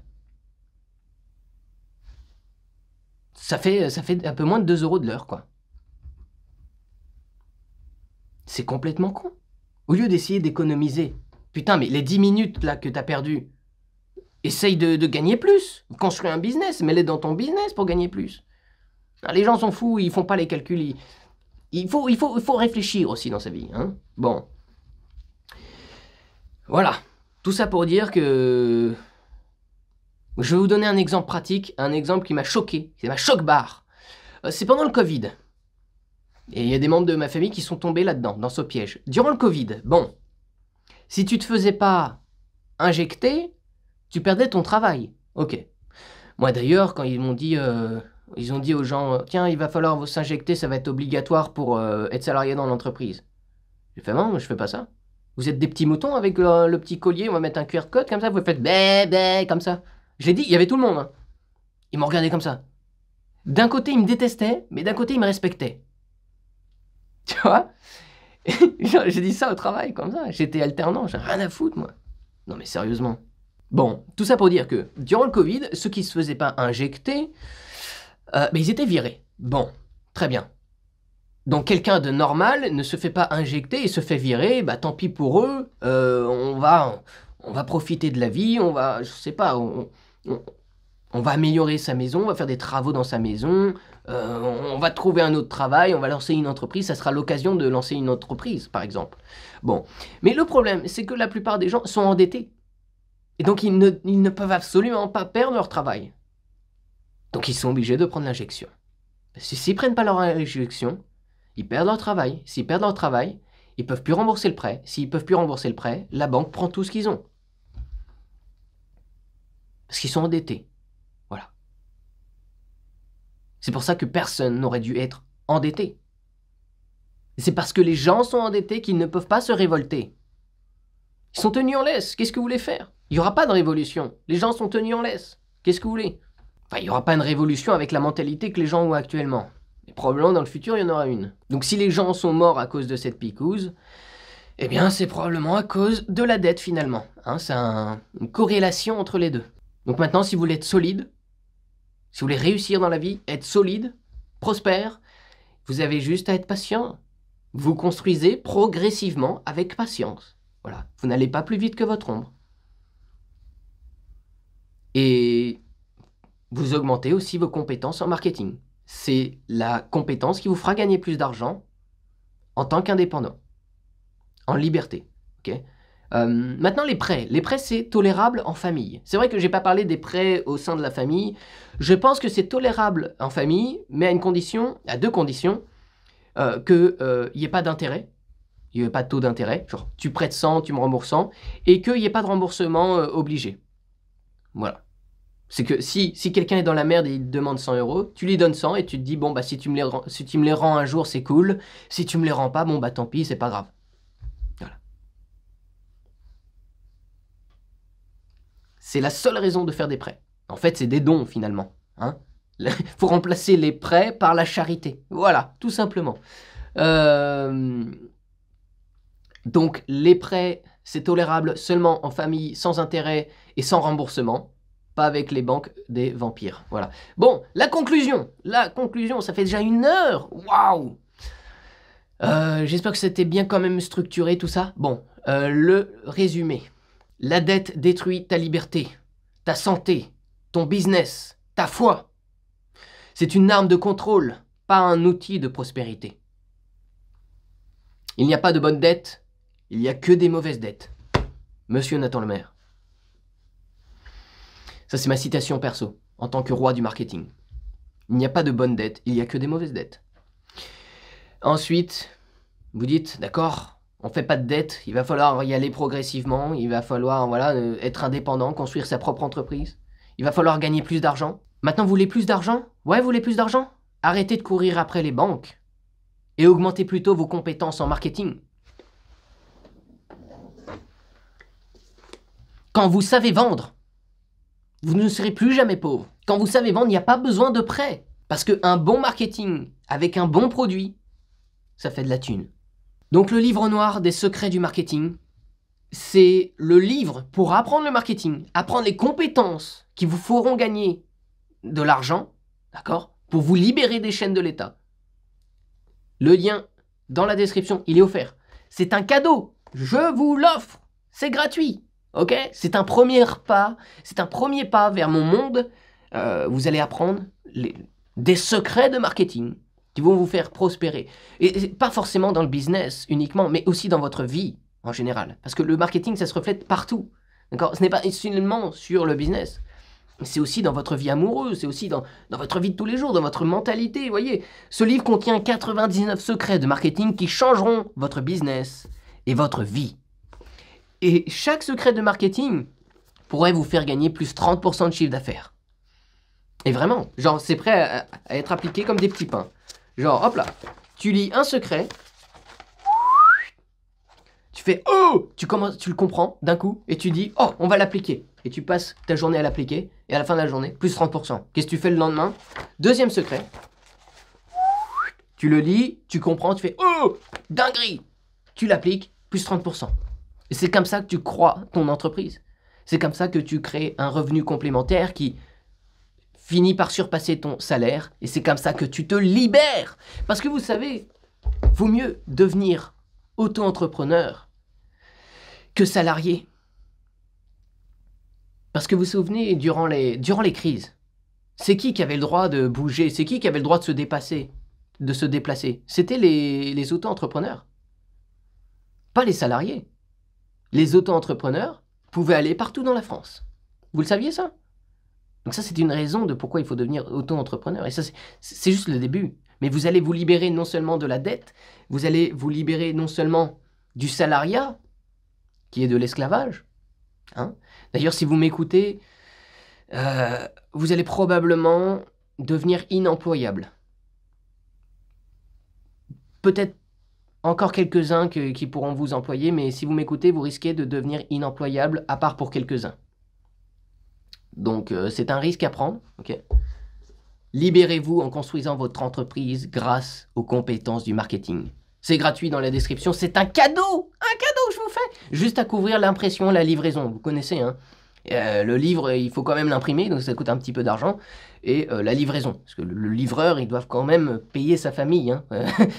Ça fait un peu moins de 2 € de l'heure, quoi. C'est complètement con. Au lieu d'essayer d'économiser, putain, mais les 10 minutes là que t'as perdu, essaye de gagner plus. Construis un business, mets-les dans ton business pour gagner plus. Les gens sont fous, ils font pas les calculs. Il faut réfléchir aussi dans sa vie. Hein. Bon. Voilà. Tout ça pour dire que... Je vais vous donner un exemple pratique, un exemple qui m'a choqué. C'est ma choc-barre. C'est pendant le Covid. Et il y a des membres de ma famille qui sont tombés là-dedans, dans ce piège. Durant le Covid, bon, si tu te faisais pas injecter, tu perdais ton travail. Ok. Moi d'ailleurs, quand ils m'ont dit... ils ont dit aux gens, tiens, il va falloir vous s'injecter, ça va être obligatoire pour être salarié dans l'entreprise. J'ai fait, non, je fais pas ça. Vous êtes des petits moutons avec le petit collier, on va mettre un QR code comme ça, vous faites bé, bé, comme ça. J'ai dit, il y avait tout le monde. Hein. Ils m'ont regardé comme ça. D'un côté, ils me détestaient, mais d'un côté, ils me respectaient. Tu vois? J'ai dit ça au travail, comme ça. J'étais alternant, j'ai rien à foutre, moi. Non, mais sérieusement. Bon, tout ça pour dire que, durant le Covid, ceux qui se faisaient pas injecter... mais ils étaient virés. Bon, très bien. Donc quelqu'un de normal ne se fait pas injecter et se fait virer, bah tant pis pour eux, on va profiter de la vie, on va, je sais pas, on va améliorer sa maison, on va faire des travaux dans sa maison, on va trouver un autre travail, on va lancer une entreprise, ça sera l'occasion de lancer une entreprise, par exemple. Bon, mais le problème, c'est que la plupart des gens sont endettés. Et donc ils ne peuvent absolument pas perdre leur travail. Donc ils sont obligés de prendre l'injection. S'ils ne prennent pas leur injection, ils perdent leur travail. S'ils perdent leur travail, ils ne peuvent plus rembourser le prêt. S'ils ne peuvent plus rembourser le prêt, la banque prend tout ce qu'ils ont. Parce qu'ils sont endettés. Voilà. C'est pour ça que personne n'aurait dû être endetté. C'est parce que les gens sont endettés qu'ils ne peuvent pas se révolter. Ils sont tenus en laisse. Qu'est-ce que vous voulez faire? Il n'y aura pas de révolution. Les gens sont tenus en laisse. Qu'est-ce que vous voulez? Enfin, il n'y aura pas une révolution avec la mentalité que les gens ont actuellement. Mais probablement dans le futur, il y en aura une. Donc si les gens sont morts à cause de cette picouse, eh bien c'est probablement à cause de la dette finalement. Hein, c'est une corrélation entre les deux. Donc maintenant, si vous voulez être solide, si vous voulez réussir dans la vie, être solide, prospère, vous avez juste à être patient. Vous construisez progressivement avec patience. Voilà, vous n'allez pas plus vite que votre ombre. Et vous augmentez aussi vos compétences en marketing. C'est la compétence qui vous fera gagner plus d'argent en tant qu'indépendant, en liberté. Okay. Maintenant, les prêts. Les prêts, c'est tolérable en famille. C'est vrai que je n'ai pas parlé des prêts au sein de la famille. Je pense que c'est tolérable en famille, mais à une condition, à deux conditions, qu'il n'y ait pas d'intérêt, il n'y ait pas de taux d'intérêt, genre tu prêtes 100, tu me rembourses 100, et qu'il n'y ait pas de remboursement obligé. Voilà. C'est que si quelqu'un est dans la merde et il te demande 100 euros, tu lui donnes 100 et tu te dis, bon, bah, si tu me les rends un jour, c'est cool. Si tu me les rends pas, bon, bah, tant pis, c'est pas grave. Voilà. C'est la seule raison de faire des prêts. En fait, c'est des dons, finalement. Hein. Faut remplacer les prêts par la charité. Voilà, tout simplement. Donc, les prêts, c'est tolérable seulement en famille, sans intérêt et sans remboursement. Pas avec les banques des vampires. Voilà. Bon, la conclusion. La conclusion, ça fait déjà 1 heure. Waouh. J'espère que c'était bien quand même structuré tout ça. Bon, le résumé. La dette détruit ta liberté, ta santé, ton business, ta foi. C'est une arme de contrôle, pas un outil de prospérité. Il n'y a pas de bonnes dettes, il n'y a que des mauvaises dettes. Monsieur Nathan Lemaire. Ça, c'est ma citation perso, en tant que roi du marketing. Il n'y a pas de bonnes dettes, il n'y a que des mauvaises dettes. Ensuite, vous dites, d'accord, on ne fait pas de dettes, il va falloir y aller progressivement, il va falloir voilà, être indépendant, construire sa propre entreprise. Il va falloir gagner plus d'argent. Maintenant, vous voulez plus d'argent? Ouais, vous voulez plus d'argent? Arrêtez de courir après les banques et augmentez plutôt vos compétences en marketing. Quand vous savez vendre, vous ne serez plus jamais pauvre. Quand vous savez vendre, il n'y a pas besoin de prêt. Parce qu'un bon marketing avec un bon produit, ça fait de la thune. Donc le livre noir des secrets du marketing, c'est le livre pour apprendre le marketing, apprendre les compétences qui vous feront gagner de l'argent, d'accord, pour vous libérer des chaînes de l'État. Le lien dans la description, il est offert. C'est un cadeau, je vous l'offre, c'est gratuit. Ok, c'est un premier pas vers mon monde. Vous allez apprendre des secrets de marketing qui vont vous faire prospérer. Et pas forcément dans le business uniquement, mais aussi dans votre vie en général. Parce que le marketing, ça se reflète partout. D'accord, ce n'est pas seulement sur le business. C'est aussi dans votre vie amoureuse, c'est aussi dans votre vie de tous les jours, dans votre mentalité. Vous voyez, ce livre contient 99 secrets de marketing qui changeront votre business et votre vie. Et chaque secret de marketing pourrait vous faire gagner plus 30% de chiffre d'affaires. Et vraiment, genre, c'est prêt à être appliqué comme des petits pains. Genre, hop là, tu lis un secret, tu fais « Oh !» tu le comprends d'un coup, et tu dis « Oh, on va l'appliquer !» Et tu passes ta journée à l'appliquer, et à la fin de la journée, plus 30%. Qu'est-ce que tu fais le lendemain? Deuxième secret, tu le lis, tu comprends, tu fais « Oh, dinguerie !» Tu l'appliques, plus 30%. Et c'est comme ça que tu crois ton entreprise. C'est comme ça que tu crées un revenu complémentaire qui finit par surpasser ton salaire. Et c'est comme ça que tu te libères. Parce que vous savez, vaut mieux devenir auto-entrepreneur que salarié. Parce que vous vous souvenez, durant les crises, c'est qui avait le droit de bouger? C'est qui avait le droit de se déplacer? C'était les auto-entrepreneurs. Pas les salariés. Les auto-entrepreneurs pouvaient aller partout dans la France. Vous le saviez ça? Donc ça, c'est une raison de pourquoi il faut devenir auto-entrepreneur. Et ça, c'est juste le début. Mais vous allez vous libérer non seulement de la dette, vous allez vous libérer non seulement du salariat, qui est de l'esclavage. Hein? D'ailleurs, si vous m'écoutez, vous allez probablement devenir inemployable. Peut-être encore quelques-uns qui pourront vous employer, mais si vous m'écoutez, vous risquez de devenir inemployable, à part pour quelques-uns. Donc, c'est un risque à prendre. Okay. Libérez-vous en construisant votre entreprise grâce aux compétences du marketing. C'est gratuit dans la description, c'est un cadeau! Un cadeau que je vous fais! Juste à couvrir l'impression, la livraison, vous connaissez, hein. Le livre, il faut quand même l'imprimer, donc ça coûte un petit peu d'argent. Et la livraison, parce que le livreur, ils doivent quand même payer sa famille. Hein.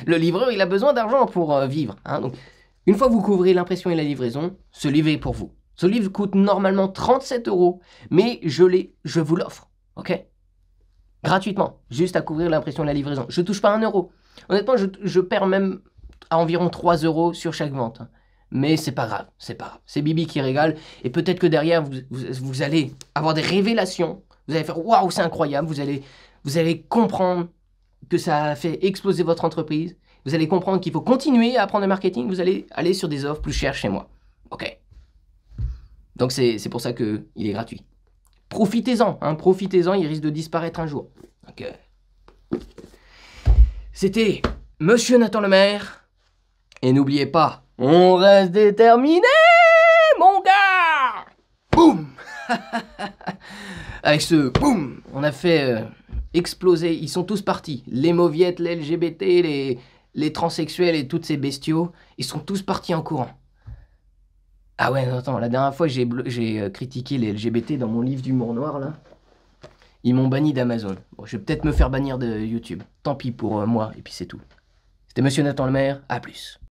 Le livreur, il a besoin d'argent pour vivre. Hein. Donc, une fois que vous couvrez l'impression et la livraison, ce livre est pour vous. Ce livre coûte normalement 37 €, mais je vous l'offre, ok? Gratuitement, juste à couvrir l'impression et la livraison. Je ne touche pas 1 €. Honnêtement, je perds même à environ 3 € sur chaque vente. Hein. Mais c'est pas grave, c'est pas grave. C'est Bibi qui régale. Et peut-être que derrière, vous allez avoir des révélations. Vous allez faire « Waouh, c'est incroyable !» Vous allez comprendre que ça a fait exploser votre entreprise. Vous allez comprendre qu'il faut continuer à apprendre le marketing. Vous allez aller sur des offres plus chères chez moi. OK. Donc, c'est pour ça qu'il est gratuit. profitez-en, hein, profitez-en, il risque de disparaître un jour. Donc, c'était Monsieur Nathan Lemaire. Et n'oubliez pas, on reste déterminé, mon gars. Boum. Avec ce boum, on a fait exploser, ils sont tous partis. Les mauviettes, les LGBT, les transsexuels et toutes ces bestiaux, ils sont tous partis en courant. Ah ouais, non, attends, la dernière fois j'ai critiqué les LGBT dans mon livre d'humour noir, là, ils m'ont banni d'Amazon. Bon, je vais peut-être me faire bannir de YouTube. Tant pis pour moi, et puis c'est tout. C'était Monsieur Nathan Lemaire, à plus.